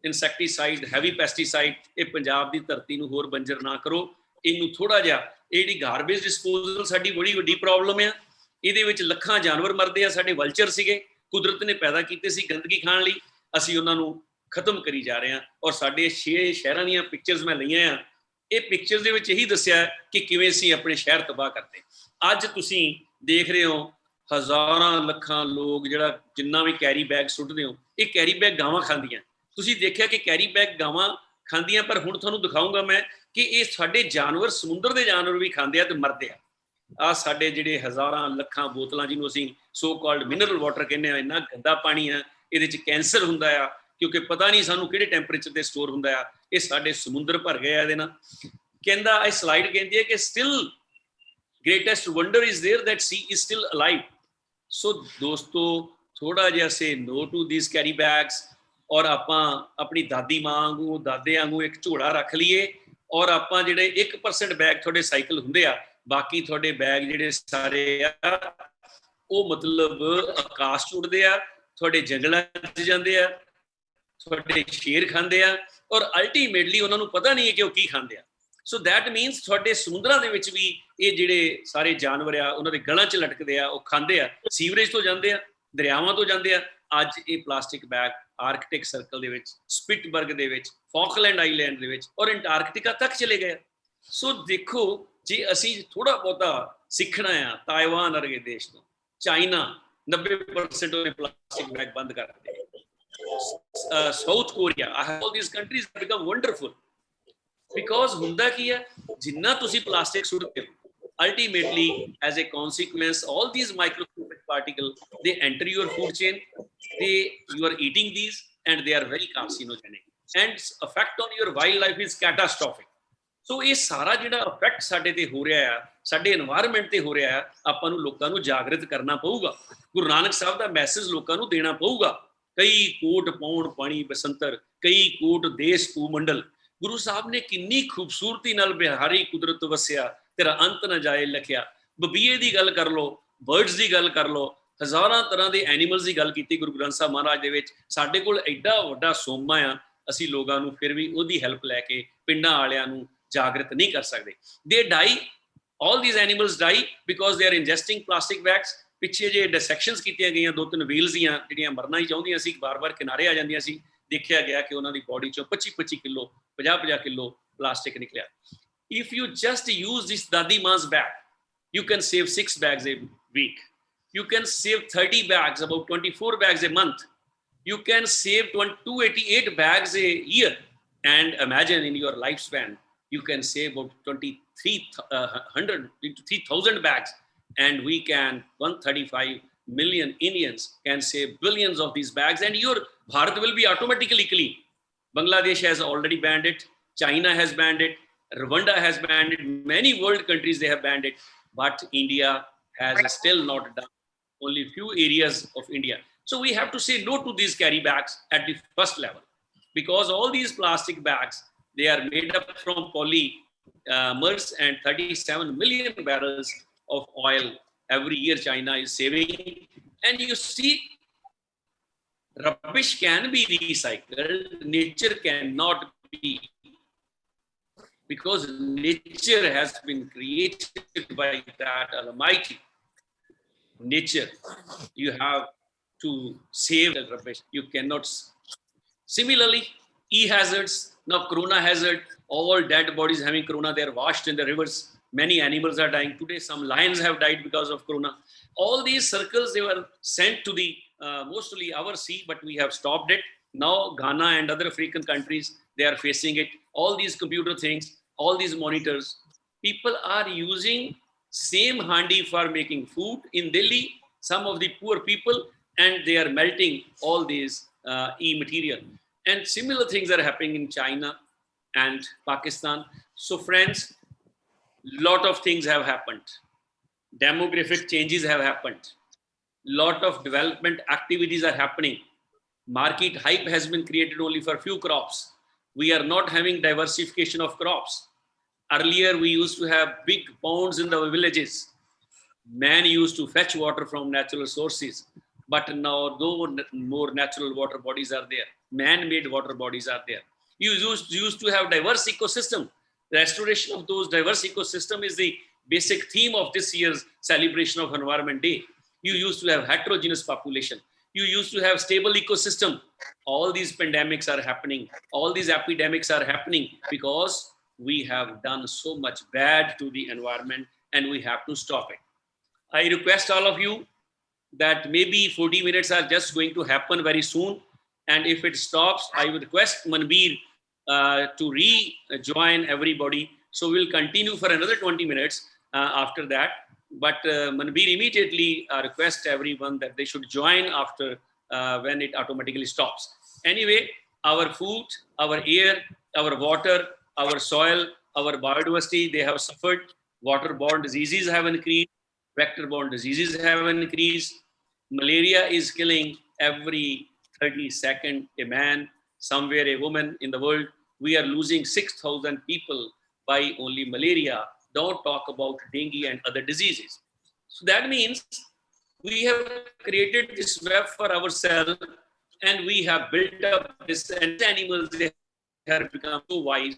[SPEAKER 3] इंसैक्टीसाइड, हैवी पैसटीसाइड, ये पंजाब की धरती नूं होर बंजर ना करो। इनू थोड़ा जिहा ये जिहड़ी गारबेज डिस्पोजल साडी बड़ी वड्डी प्रॉब्लम है, इहदे विच लखां जानवर मरदे आ, साडे वल्चर सीगे, कुदरत ने पैदा कीते सी गंदगी खाण लई, असी उन्हां नूं खत्म करी जा रहे हैं। और साडे 6 शहरां दीयां पिक्चर्स मैं लईआं आ, ये पिक्चर्स दे विच यही दस्सिआ कि किवें असीं अपने शहर तबाह करते। अज तुसीं देख रहे हो हज़ारां लखां लोग जिहड़ा जिन्ना भी कैरी बैग सुੱਟਦੇ हो, ये कैरी बैग गावां खांदियां। तुसीं देखिआ कि कैरी बैग गावां खांदियां, पर हुण तुहानूं दिखाऊंगा मैं कि ये साडे जानवर, समुंदर दे जानवर भी खांदे आ ते मरदे आ। साडे जिहड़े हज़ारां लखां बोतलां जिन्हों असीं सो कॉल्ड मिनरल वाटर कहने, इन्ना गंदा पानी है, इहदे च कैंसर हुंदा आ क्योंकि पता नहीं सानूं किहड़े टैंपरेचर ते स्टोर हुंदा आ। ये साडे समुंदर भर गए इहदे नाल। कहंदा इह स्लाइड कहंदी है कि still greatest wonder is there that she is still alive. So दोस्तों, थोड़ा जिहा से no to this carry bags, और आपां अपनी दादी मां वांगू दादे वांगू एक झोला रख लीए, और आपां जिहड़े 1% बैग थोड़े साइकिल हुंदे आ, बाकी थोड़े बैग जिहड़े सारे आ वो मतलब आकाश च उड़दे आ, थोड़े जंगलां च जांदे आ, थोड़े शेर खांदे आ, और अल्टीमेटली उन्हां नूं पता नहीं है कि वो की खांदे आ। सो दैट मीनस थोड़े समुद्रां दे विच भी ये जिहड़े सारे जानवर आ उन्हां दे गलां च लटकदे आ, वो खांदे आ, सीवरेज तो जांदे आ, दरियावां तो जांदे आ। अज ये प्लास्टिक बैग आर्कटिक सर्कल दे विच, स्पिटबर्ग दे विच, फॉकलैंड आइलैंड दे विच और अंटार्कटिका तक चले गए। सो देखो, जे असी थोड़ा बहुता सीखना है ताइवान वर्गे देश तो, चाइना 90% उन्हें प्लास्टिक बैग बंद कर दिए, south Korea, all these countries have become wonderful because हुंदा की है, जिन्ना तुसी प्लास्टिक सुट्टदे हो, ultimately as a consequence all these microscopic particles they enter your food chain, you are eating these and they are very carcinogenic and effect on your wildlife is catastrophic. So ये सारा जिहड़ा effect साडे ते हो रहा है, साडे environment ते हो रहा है, आपां नूं लोकां नूं जागृत करना पऊगा। गुरु नानक साहब दा मैसेज लोकां नूं देना पऊगा। कई कोट पाउण पानी बसंतर, कई कोट देश भूमंडल। गुरु साहब ने किन्नी खूबसूरती नाल बिहारी कुदरत वसिया, तेरा अंत न जाए लिखिया। बबीए की गल कर लो, बर्ड्स की गल कर लो, हज़ारां तरह के एनीमल्स की गल की गुरु ग्रंथ साहब महाराज दे विच। साडे कोल एडा वड्डा सोमा आ, असी लोगों नूं फिर भी उहदी हेल्प लैके पिंडां वालियां नूं जागृत नहीं कर सकते। They die, all these animals die because they are ingesting plastic bags. पिछे जे डिसैक्शनस कीतियां गईयां 2-3 व्हील्स दियां जिहड़ियां मरना ही चाहुंदियां सी, बार बार किनारे आ जांदियां सी। देखिया गया कि उन्हां दी बॉडी चों 25-25 किलो 50-50 किलो प्लास्टिक निकलिया। If you just use this Dadi Ma's bag, you can save 6 bags a week. You can save 30 bags, about 24 bags a month. You can save 288 bags a year. And imagine in your lifespan, you can save about 3,000 bags. And we can, 135 million Indians can save billions of these bags. And your Bharat will be automatically clean. Bangladesh has already banned it. China has banned it. Rwanda has banned it. Many world countries, they have banned it. But India has still not done. Only few areas of India. So we have to say no to these carry bags at the first level. Because all these plastic bags, they are made up from polymers and 37 million barrels of oil every year China is saving. And you see, rubbish can be recycled, nature cannot be, because nature has been created by that Almighty. Nature, you have to save the rubbish. You cannot. Similarly, e-hazards, now corona hazard, all dead bodies having corona, they are washed in the rivers. Many animals are dying. Today, some lions have died because of corona. All these circles, they were sent to the, mostly our sea, but we have stopped it. Now, Ghana and other African countries, they are facing it. All these computer things, all these monitors. People are using same handi for making food in Delhi, some of the poor people, and they are melting all these e-material. And similar things are happening in China and Pakistan. So friends, lot of things have happened. Demographic changes have happened. Lot of development activities are happening. Market hype has been created only for few crops. We are not having diversification of crops. Earlier, we used to have big ponds in the villages. Man used to fetch water from natural sources. But now, no more natural water bodies are there. Man-made water bodies are there. You used to have diverse ecosystem. Restoration of those diverse ecosystem is the basic theme of this year's celebration of Environment Day. You used to have heterogeneous population. You used to have stable ecosystem. All these pandemics are happening. All these epidemics are happening because we have done so much bad to the environment and we have to stop it. I request all of you that maybe 40 minutes are just going to happen very soon. And if it stops, I would request Manbir to rejoin everybody. So we'll continue for another 20 minutes after that. But Manbir immediately request everyone that they should join after when it automatically stops. Anyway, our food, our air, our water, our soil, our biodiversity, they have suffered. Waterborne diseases have increased. Vector-borne diseases have increased. Malaria is killing every 30 seconds a man, somewhere a woman in the world. We are losing 6,000 people by only malaria. Don't talk about dengue and other diseases. So that means we have created this web for ourselves and we have built up this, and animals, they have become so wise.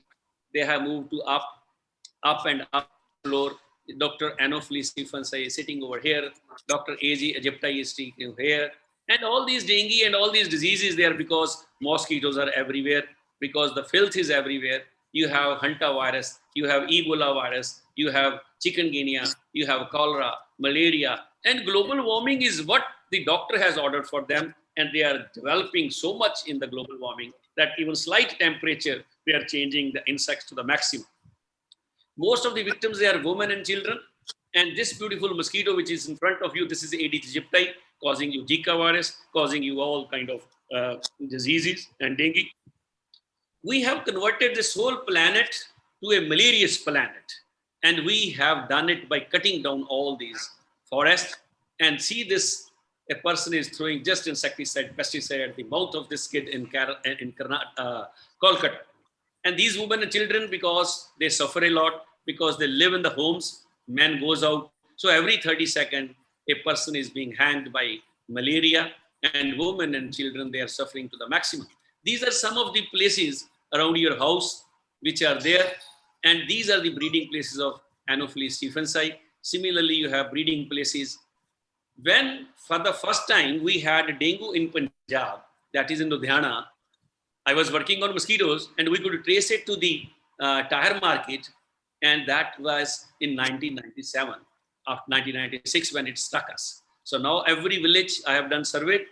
[SPEAKER 3] They have moved to up and up floor. Dr. Anopheles Stephens is sitting over here. Dr. A.G. Aegypti is sitting here. And all these dengue and all these diseases there because mosquitoes are everywhere, because the filth is everywhere. You have hantavirus, you have Ebola virus, you have chikungunya, you have cholera, malaria. And global warming is what the doctor has ordered for them. And they are developing so much in the global warming that even slight temperature, they are changing the insects to the maximum. Most of the victims, they are women and children. And this beautiful mosquito, which is in front of you, this is Aedes aegypti, causing you Zika virus, causing you all kind of diseases and dengue. We have converted this whole planet to a malarious planet. And we have done it by cutting down all these forests. And see this, a person is throwing just insecticide, pesticide at the mouth of this kid in Kolkata. And these women and children, because they suffer a lot, because they live in the homes, man goes out. So every 30 seconds, a person is being hanged by malaria, and women and children, they are suffering to the maximum. These are some of the places around your house which are there. And these are the breeding places of Anopheles Stephens. Similarly, you have breeding places. When for the first time we had dengue in Punjab, that is in Ludhiana, I was working on mosquitoes and we could trace it to the tire market. And that was in 1997, after 1996 when it struck us. So now every village, I have done survey,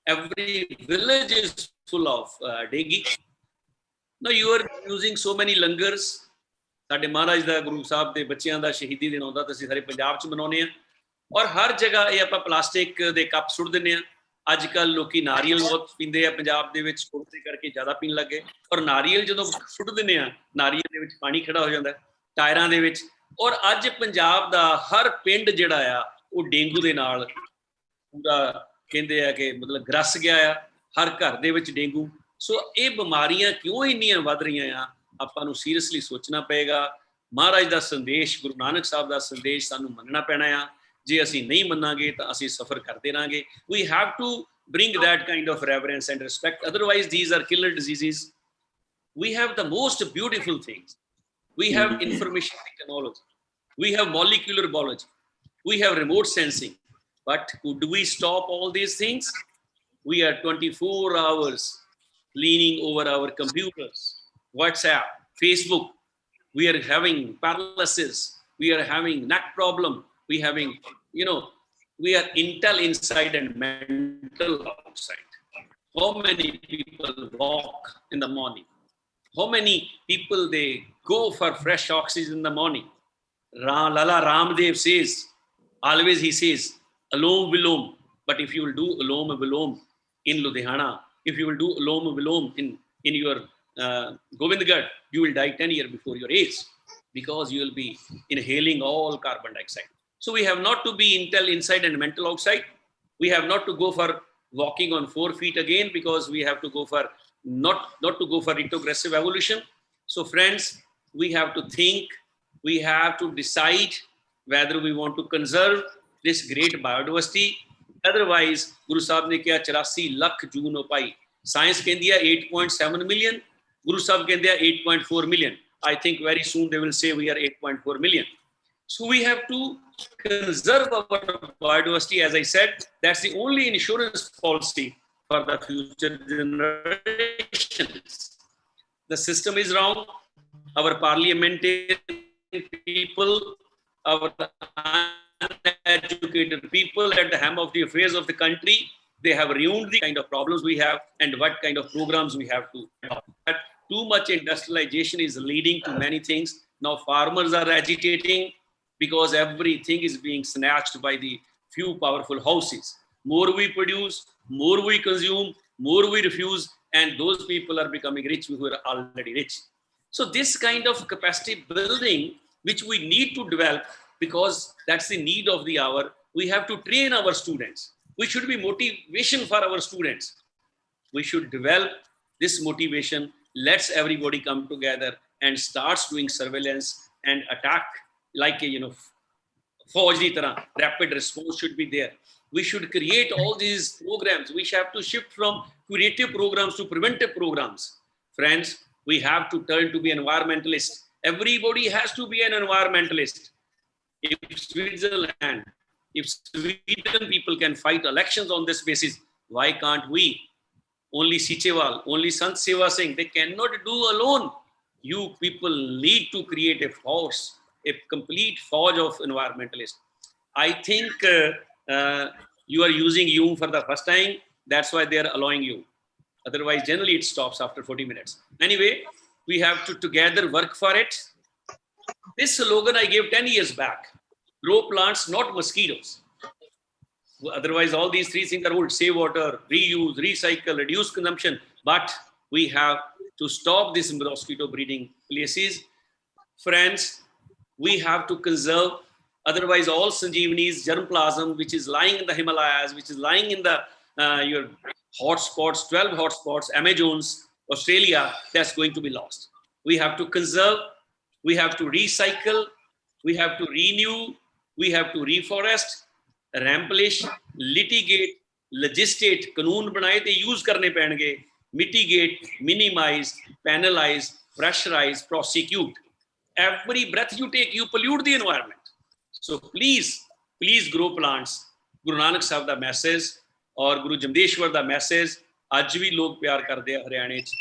[SPEAKER 3] every village is full of dengue. Now you are using so many langars. ਸਾਡੇ ਮਹਾਰਾਜ ਦਾ ਗੁਰੂ ਸਾਹਿਬ ਦੇ ਬੱਚਿਆਂ ਦਾ ਸ਼ਹੀਦੀ ਦਿਨ ਆਉਂਦਾ ਤਾਂ ਅਸੀਂ ਸਾਰੇ ਪੰਜਾਬ 'ਚ ਮਨਾਉਂਦੇ ਹਾਂ ਔਰ ਹਰ ਜਗ੍ਹਾ ਇਹ ਆਪਾਂ ਪਲਾਸਟਿਕ ਦੇ ਕੱਪ ਸੁੱਟ ਦਿੰਦੇ ਹਾਂ ਅੱਜ ਕੱਲ੍ਹ ਲੋਕੀ ਨਾਰੀਅਲ ਬਹੁਤ ਪੀਂਦੇ ਆ ਪੰਜਾਬ ਦੇ ਵਿੱਚ ਕੋਤੇ ਕਰਕੇ ਜ਼ਿਆਦਾ ਪੀਣ ਲੱਗੇ ਔਰ ਨਾਰੀਅਲ ਜਦੋਂ ਸੁੱਟ ਦਿੰਦੇ ਆ ਨਾਰੀਅਲ ਦੇ ਵਿੱਚ ਪਾਣੀ ਖੜਾ ਹੋ ਜਾਂਦਾ ਟਾਇਰਾਂ ਦੇ ਵਿੱਚ ਔਰ ਅੱਜ ਪੰਜਾਬ ਦਾ ਹਰ ਪਿੰਡ ਜਿਹੜਾ ਆ ਉਹ ਡੇਂਗੂ ਦੇ ਨਾਲ ਪੂਰਾ ਕਹਿੰਦੇ ਆ ਕਿ ਮਤਲਬ ਗਰਸ ਗਿਆ ਆ ਹਰ ਘਰ ਦੇ ਵਿੱਚ ਡੇਂਗੂ ਸੋ ਇਹ ਬਿਮਾਰੀਆਂ ਕਿਉਂ ਇੰਨੀਆਂ ਵੱਧ ਰਹੀਆਂ ਆ ਆਪਾਂ ਨੂੰ ਸੀਰੀਅਸਲੀ ਸੋਚਣਾ ਪਏਗਾ ਮਹਾਰਾਜ ਦਾ ਸੰਦੇਸ਼ ਗੁਰੂ ਨਾਨਕ ਸਾਹਿਬ ਦਾ ਸੰਦੇਸ਼ ਸਾਨੂੰ ਮੰਨਣਾ ਪੈਣਾ ਆ ਜੇ ਅਸੀਂ ਨਹੀਂ ਮੰਨਾਂਗੇ ਤਾਂ ਅਸੀਂ ਸਫਰ ਕਰਦੇ ਰਾਂਗੇ we have to bring that kind of reverence and respect otherwise these are killer diseases we have the most beautiful things we have information technology we have molecular biology we have remote sensing but could we stop all these things we are 24 hours leaning over our computers WhatsApp, Facebook, we are having paralysis, we are having neck problem, we having, we are intel inside and mental outside. How many people walk in the morning? How many people they go for fresh oxygen in the morning? Lala Ramdev says, always he says, Alom Vilom, but if you will do Alom Vilom in Ludhiana, if you will do Alom Vilom in your Govindgarh, you will die 10 years before your age because you will be inhaling all carbon dioxide. So we have not to be intel inside and mental outside. We have not to go for walking on 4 feet again because we have to go for not to go for retrogressive evolution. So friends, we have to think, we have to decide whether we want to conserve this great biodiversity. Otherwise, Guru Sahib ne kiya 84 lakh June pai. Science kendi hai 8.7 million. Guru Sahib kendi hai 8.4 million. I think very soon they will say we are 8.4 million. So we have to conserve our biodiversity. As I said, that's the only insurance policy for the future generations. The system is wrong. Our parliamentary people, our uneducated people at the helm of the affairs of the country, they have ruined the kind of problems we have and what kind of programs we have to adopt. Too much industrialization is leading to many things. Now farmers are agitating because everything is being snatched by the few powerful houses. More we produce, more we consume, more we refuse, and those people are becoming rich who are already rich. So this kind of capacity building, which we need to develop because that's the need of the hour, we have to train our students. We should be motivation for our students. We should develop this motivation. Let's everybody come together and starts doing surveillance and attack like a Fauj di tarah. Rapid response should be there. We should create all these programs. We have to shift from curative programs to preventive programs. Friends, we have to turn to be environmentalist. Everybody has to be an environmentalist. If Switzerland, if Sweden people can fight elections on this basis, why can't we? Only Sichewal, only Sant Seva Singh, they cannot do alone. You people need to create a force, a complete forge of environmentalists. I think you are using Hume for the first time. That's why they are allowing you. Otherwise, generally it stops after 40 minutes. Anyway, we have to together work for it. This slogan I gave 10 years back. Grow plants, not mosquitoes. Otherwise, all these three things are old. Save water, reuse, recycle, reduce consumption. But we have to stop these mosquito breeding places. Friends, we have to conserve. Otherwise, all Sanjeevani's germplasm, which is lying in the Himalayas, which is lying in the your hotspots, 12 hotspots, Amazons, Australia, that's going to be lost. We have to conserve. We have to recycle. We have to renew. We have to reforest. Ramplish, litigate, legislate, कानून बनाए ते use करने पैणगे, mitigate, minimize, penalize, pressurize, prosecute. Every breath you take, you pollute the environment. So please grow plants. Guru Nanak Sahib da message और Guru Jamdeshwar da message आज भी लोग प्यार करते हैं हरियाणा च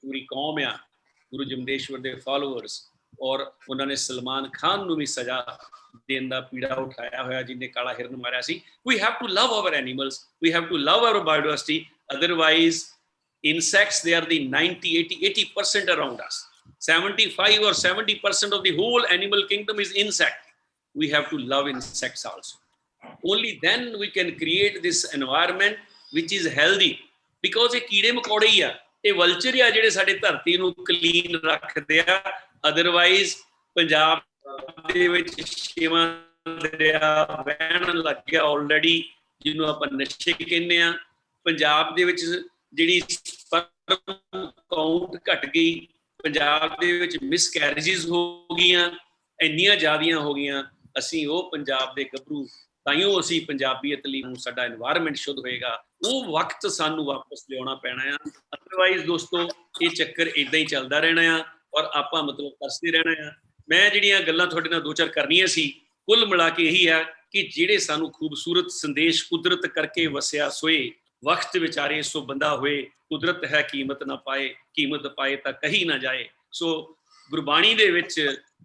[SPEAKER 3] पूरी कौम आ Guru Jamdeshwar de followers ਔਰ ਉਹਨਾਂ ਨੇ ਸਲਮਾਨ ਖਾਨ ਨੂੰ ਵੀ ਸਜ਼ਾ ਦੇਣ ਦਾ ਪੀੜਾ ਉਠਾਇਆ ਹੋਇਆ ਜਿਹਨੇ ਕਾਲਾ ਹਿਰਨ ਮਾਰਿਆ ਸੀ। We have to love our animals, we have to love our biodiversity, otherwise insects, they are the 80% around us. 75 or 70% of the whole animal kingdom is insect. We have to love insects also. Only then we can create this environment which is healthy, because ਇਹ ਕੀੜੇ ਮਕੌੜੇ ਹੀ ਆ, ਇਹ ਵਲਚਰ ਆ ਜਿਹੜੇ ਸਾਡੇ ਧਰਤੀ ਨੂੰ ਕਲੀਨ ਰੱਖਦੇ ਆ। ਅਦਰਵਾਈਜ਼ ਪੰਜਾਬ ਦੇ ਵਿੱਚ ਛੇਵਾਂ ਦਰਿਆ ਵਹਿਣ ਲੱਗ ਗਿਆ ਆਲਰੇਡੀ, ਜਿਹਨੂੰ ਆਪਾਂ ਨਸ਼ੇ ਕਹਿੰਦੇ ਆ। ਪੰਜਾਬ ਦੇ ਵਿੱਚ ਜਿਹੜੀ ਸਪਰਮ ਕਾਊਂਟ ਘਟ ਗਈ, ਪੰਜਾਬ ਦੇ ਵਿੱਚ ਮਿਸਕੈਰੇਜਿਸ ਹੋ ਗਈਆਂ, ਇੰਨੀਆਂ ਜ਼ਿਆਦੀਆਂ ਹੋ ਗਈਆਂ। ਅਸੀਂ ਉਹ ਪੰਜਾਬ ਦੇ ਗੱਭਰੂ, ਤਾਈਓ ਅਸੀਂ ਪੰਜਾਬੀਅਤ ਲਈ ਨੂੰ ਸਾਡਾ এনवायरमेंट ਸ਼ੁੱਧ ਹੋਏਗਾ। ਉਹ ਵਕਤ ਸਾਨੂੰ ਵਾਪਸ ਲਿਆਉਣਾ ਪੈਣਾ ਆ। ਅਦਰਵਾਈਜ਼ ਦੋਸਤੋ ਇਹ ਚੱਕਰ ਇਦਾਂ ਹੀ ਚੱਲਦਾ ਰਹਿਣਾ ਆ ਔਰ ਆਪਾਂ ਮਤਲਬ ਤਰਸਦੇ ਰਹਿਣਾ ਆ। ਮੈਂ ਜਿਹੜੀਆਂ ਗੱਲਾਂ ਤੁਹਾਡੇ ਨਾਲ ਦੋ ਚਾਰ ਕਰਨੀਆਂ ਸੀ, ਕੁੱਲ ਮਿਲਾ ਕੇ ਇਹੀ ਆ ਕਿ ਜਿਹੜੇ ਸਾਨੂੰ ਖੂਬਸੂਰਤ ਸੰਦੇਸ਼ ਕੁਦਰਤ ਕਰਕੇ ਵਸਿਆ ਸੋਏ, ਵਕਤ ਵਿਚਾਰੇ ਸੋ ਬੰਦਾ ਹੋਏ, ਕੁਦਰਤ ਹੈ ਕੀਮਤ ਨਾ ਪਾਏ, ਕੀਮਤ ਪਾਏ ਤਾਂ ਕਹੀ ਨਾ ਜਾਏ। ਸੋ ਗੁਰਬਾਣੀ ਦੇ ਵਿੱਚ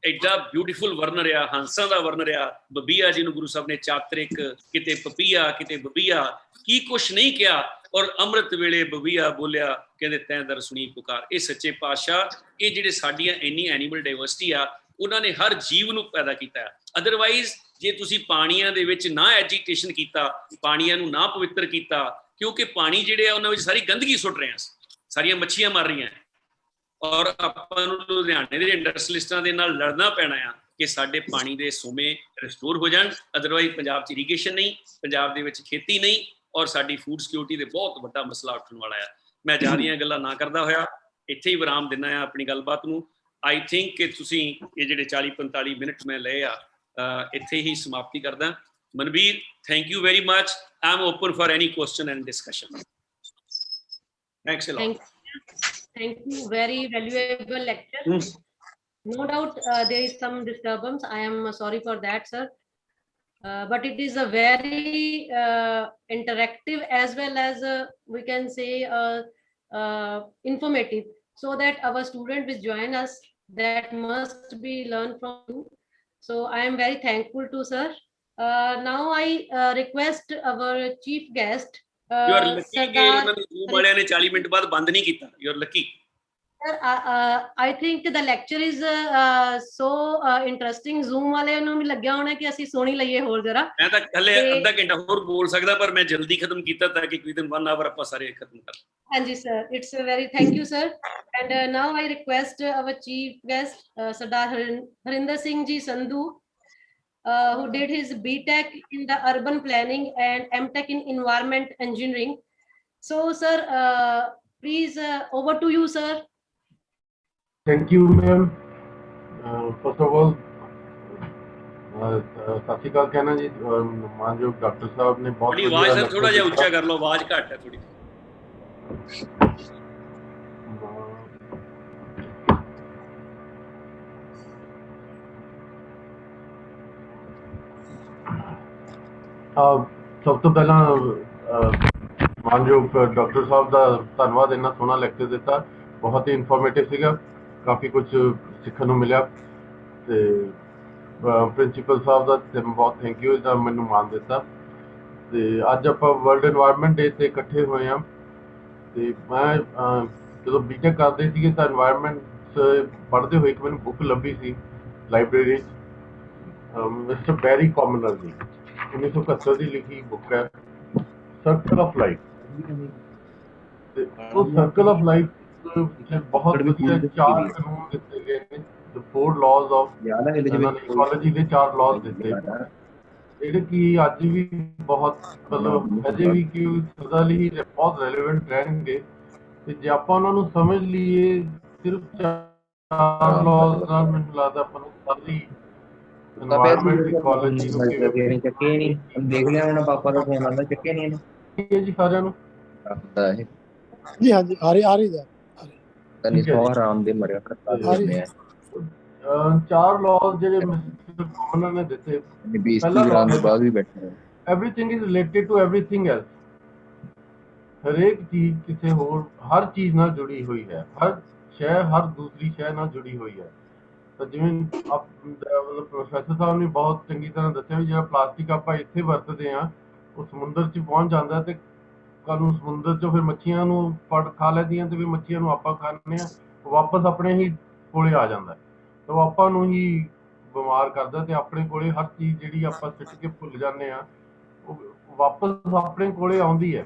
[SPEAKER 3] ਐਡਾ ਬਿਊਟੀਫੁਲ ਵਰਨ ਰਿਹਾ, ਹੰਸਾਂ ਦਾ ਵਰਨ ਰਿਹਾ। ਬੱਬੀਆ ਜੀ ਨੂੰ ਗੁਰੂ ਸਾਹਿਬ ਨੇ ਚਾਤਰਿਕ, ਕਿਤੇ ਪਪੀਆ ਕਿਤੇ ਬੱਬੀਆ, ਕੀ ਕੁਛ ਨਹੀਂ ਕਿਹਾ। ਔਰ ਅੰਮ੍ਰਿਤ ਵੇਲੇ ਬੱਬੀਆ ਬੋਲਿਆ, ਕਹਿੰਦੇ ਤੈਂ ਦਰ ਸੁਣੀ ਪੁਕਾਰ। ਇਹ ਸੱਚੇ ਪਾਤਸ਼ਾਹ, ਇਹ ਜਿਹੜੇ ਸਾਡੀਆਂ ਇੰਨੀ ਐਨੀਮਲ ਡਾਇਵਰਸਿਟੀ ਆ, ਉਹਨਾਂ ਨੇ ਹਰ ਜੀਵ ਨੂੰ ਪੈਦਾ ਕੀਤਾ। ਅਦਰਵਾਈਜ਼ ਜੇ ਤੁਸੀਂ ਪਾਣੀਆਂ ਦੇ ਵਿੱਚ ਨਾ ਐਜੀਟੇਸ਼ਨ ਕੀਤਾ, ਪਾਣੀਆਂ ਨੂੰ ਨਾ ਪਵਿੱਤਰ ਕੀਤਾ, ਕਿਉਂਕਿ ਪਾਣੀ ਜਿਹੜੇ ਆ ਉਹਨਾਂ ਵਿੱਚ ਸਾਰੀ ਗੰਦਗੀ ਸੁੱਟ ਰਹੇ ਆ, ਸਾਰੀਆਂ ਮੱਛੀਆਂ ਮਰ ਰਹੀਆਂ। ਔਰ ਆਪਾਂ ਨੂੰ ਲੁਧਿਆਣੇ ਦੇ ਇੰਡਸਟਰੀਲਿਸਟਾਂ ਦੇ ਨਾਲ ਲੜਨਾ ਪੈਣਾ ਆ ਕਿ ਸਾਡੇ ਪਾਣੀ ਦੇ ਸੋਮੇ ਰਿਸਟੋਰ ਹੋ ਜਾਣ। ਅਦਰਵਾਈਜ਼ ਪੰਜਾਬ 'ਚ ਇਰੀਗੇਸ਼ਨ ਨਹੀਂ, ਪੰਜਾਬ ਦੇ ਵਿੱਚ ਖੇਤੀ ਨਹੀਂ, ਔਰ ਸਾਡੀ ਫੂਡ ਸਿਕਿਉਰਿਟੀ ਦੇ ਬਹੁਤ ਵੱਡਾ ਮਸਲਾ ਉੱਠਣ ਵਾਲਾ ਆ। ਮੈਂ ਜ਼ਿਆਦੀਆਂ ਗੱਲਾਂ ਨਾ ਕਰਦਾ ਹੋਇਆ ਇੱਥੇ ਹੀ ਵਿਰਾਮ ਦਿੰਦਾ ਆ ਆਪਣੀ ਗੱਲਬਾਤ ਨੂੰ। ਆਈ ਥਿੰਕ ਕਿ ਤੁਸੀਂ ਇਹ ਜਿਹੜੇ 40-45 ਮਿੰਟ ਮੈਂ ਲਏ ਆ, ਇੱਥੇ ਹੀ ਸਮਾਪਤੀ ਕਰਦਾ। Manveer, thank you very much. I am open for any question and discussion. Thanks a lot.
[SPEAKER 1] Thank you. Very valuable lecture. No doubt there is some disturbance. I am sorry for that, sir. But it is a very interactive as well as we can say informative, so that our student will join us, that must be learned from you. So I am very thankful to sir. Now I request our chief guest.
[SPEAKER 3] You are lucky ਕਿ ਉਹਨਾਂ ਨੇ Zoom ਵਾਲਿਆਂ ਨੇ 40 minute ਬਾਅਦ ਬੰਦ ਨਹੀਂ ਕੀਤਾ। You are lucky.
[SPEAKER 1] Sir, I think the lecture is so interesting. Zoom ਵਾਲਿਆਂ ਨੂੰ ਵੀ ਲੱਗਿਆ ਹੋਣਾ ਕਿ ਅਸੀਂ ਸੁਣੀ ਲਈਏ ਹੋਰ ਜ਼ਰਾ।
[SPEAKER 3] ਮੈਂ ਤਾਂ ਹਲੇ ਅੱਧਾ ਘੰਟਾ ਹੋਰ ਬੋਲ ਸਕਦਾ, ਪਰ ਮੈਂ ਜਲਦੀ ਖਤਮ ਕੀਤਾ ਤਾਂ ਕਿ within 1 hour ਆਪਾਂ ਸਾਰੇ ਖਤਮ ਕਰ।
[SPEAKER 1] ਹਾਂਜੀ sir, it's a very thank you sir. And now I request our chief guest Sardar Harinder Singh ji Sandhu, who did his B.Tech in the urban planning and M.Tech in environment engineering. So sir, please over to you sir.
[SPEAKER 5] Thank you ma'am. First of all ਸਤਿ ਸ਼੍ਰੀ ਅਕਾਲ ਕਹਿਣਾ ਜੀ। ਮਾਨਯੋਗ doctor ਸਾਹਿਬ ਨੇ ਬਹੁਤ
[SPEAKER 3] ਵਧੀਆ ਆਵਾਜ਼ sir ਥੋੜਾ ਜਿਹਾ ਉੱਚਾ ਕਰ ਲਓ, ਆਵਾਜ਼ ਘੱਟ ਹੈ ਥੋੜੀ। ਸਭ ਤੋਂ ਪਹਿਲਾਂ ਮਾਨਯੋਗ ਡਾਕਟਰ ਸਾਹਿਬ ਦਾ ਧੰਨਵਾਦ, ਇੰਨਾ ਸੋਹਣਾ ਲੈਕਚਰ ਦਿੱਤਾ, ਬਹੁਤ ਹੀ ਇਨਫੋਰਮੇਟਿਵ ਸੀਗਾ, ਕਾਫੀ ਕੁਝ ਸਿੱਖਣ ਨੂੰ ਮਿਲਿਆ। ਤੇ ਪ੍ਰਿੰਸੀਪਲ ਸਾਹਿਬ ਦਾ ਬਹੁਤ ਥੈਂਕ ਯੂ, ਇਹਦਾ ਮੈਨੂੰ ਮਾਣ ਦਿੱਤਾ। ਤੇ ਅੱਜ ਆਪਾਂ ਵਰਲਡ ਇਨਵਾਇਰਮੈਂਟ ਡੇ ਤੇ ਇਕੱਠੇ ਹੋਏ ਹਾਂ। ਤੇ ਮੈਂ ਜਦੋਂ ਬੀਟੈਕ ਕਰਦੇ ਸੀਗੇ ਤਾਂ ਇਨਵਾਇਰਮੈਂਟ ਪੜ੍ਹਦੇ ਹੋਏ ਇੱਕ ਮੈਨੂੰ ਬੁੱਕ ਲੱਭੀ ਸੀ ਲਾਇਬ੍ਰੇਰੀ 'ਚ, ਮਿਸਟਰ ਬੈਰੀ ਕਾਮਨਰ ਦੀ 1971 ਦੀ ਲਿਖੀ ਬੁੱਕ ਹੈ, ਸਰਕਲ ਆਫ ਲਾਈਫ। ਤੇ ਉਹ ਸਰਕਲ ਆਫ ਲਾਈਫ ਬਹੁਤ ਵਧੀਆ 4 ਕਾਨੂੰਨ ਦਿੱਤੇ ਗਏ ਨੇ, 4 laws of ਇਕੋਲੋਜੀ ਦੇ 4 laws ਦਿੱਤੇ, ਜਿਹੜੇ ਕਿ ਅੱਜ ਵੀ ਬਹੁਤ ਮਤਲਬ ਅਜੇ ਵੀ ਕਿ ਸਦਾ ਲਈ ਬਹੁਤ ਰੈਲੇਵੈਂਟ ਰਹਿਣਗੇ। ਤੇ ਜੇ ਆਪਾਂ ਉਹਨਾਂ ਨੂੰ ਸਮਝ ਲਈਏ, ਸਿਰਫ 4 laws ਨਾਲ ਮੈਨੂੰ ਲੱਗਦਾ ਆਪਾਂ ਨੂੰ ਸਾਰੀ ਇਨਵਾਇਰਨਮੈਂਟ ਇਕੋਲੋਜੀ ਨੂੰ ਕਿਵੇਂ ਚੱਕੇ ਨਹੀਂ ਦੇਖ ਲਿਆ ਉਹਨਾਂ ਪਾਪਾ ਦਾ ਫੋਨ ਆਉਂਦਾ, ਚੱਕੇ ਨਹੀਂ ਇਹਨੂੰ ਜੀ ਸਾਰਿਆਂ ਨੂੰ
[SPEAKER 2] ਜੀ। ਹਾਂਜੀ ਆ ਰਹੀ ਜਾ
[SPEAKER 5] ਤਨੀ ਸੋ ਆਰਾਮ ਦੇ ਮਰਿਆ ਕਰਤਾ ਨੇ 4 laws ਜਿਹੜੇ ਮਿਸਟਰ ਕਾਮਨਰ ਨੇ ਦਿੱਤੇ। ਪਹਿਲਾ ਲਾਅ ਦੇ ਬਾਅਦ ਵੀ ਬੈਠੇ, everything is related to everything else. ਹਰੇਕ ਚੀਜ਼ ਕਿਸੇ ਹੋਰ ਹਰ ਚੀਜ਼ ਨਾਲ ਜੁੜੀ ਹੋਈ ਹੈ, ਹਰ ਸ਼ੈ ਹਰ ਦੂਸਰੀ ਸ਼ੈ ਨਾਲ ਜੁੜੀ ਹੋਈ ਹੈ। ਤਾਂ ਜਿਵੇਂ ਮਤਲਬ ਪ੍ਰੋਫੈਸਰ ਸਾਹਿਬ ਨੇ ਬਹੁਤ ਚੰਗੀ ਤਰ੍ਹਾਂ ਦੱਸਿਆ ਵੀ ਜਿਹੜਾ ਪਲਾਸਟਿਕ ਆਪਾਂ ਇੱਥੇ ਵਰਤਦੇ ਹਾਂ ਉਹ ਸਮੁੰਦਰ 'ਚ ਪਹੁੰਚ ਜਾਂਦਾ ਤੇ ਕੱਲ ਨੂੰ ਸਮੁੰਦਰ 'ਚੋਂ ਫਿਰ ਮੱਛੀਆਂ ਨੂੰ ਫੜ ਖਾ ਲੈਂਦੀਆਂ ਤੇ ਫਿਰ ਮੱਛੀਆਂ ਨੂੰ ਆਪਾਂ ਖਾਂਦੇ ਹਾਂ, ਵਾਪਸ ਆਪਣੇ ਹੀ ਕੋਲੇ ਆ ਜਾਂਦਾ ਤੇ ਉਹ ਆਪਾਂ ਨੂੰ ਹੀ ਬਿਮਾਰ ਕਰਦਾ ਤੇ ਆਪਣੇ ਕੋਲੇ ਹਰ ਚੀਜ਼ ਜਿਹੜੀ ਆਪਾਂ ਸਿੱਟ ਕੇ ਭੁੱਲ ਜਾਂਦੇ ਆ ਉਹ ਵਾਪਸ ਆਪਣੇ ਕੋਲੇ ਆਉਂਦੀ ਹੈ।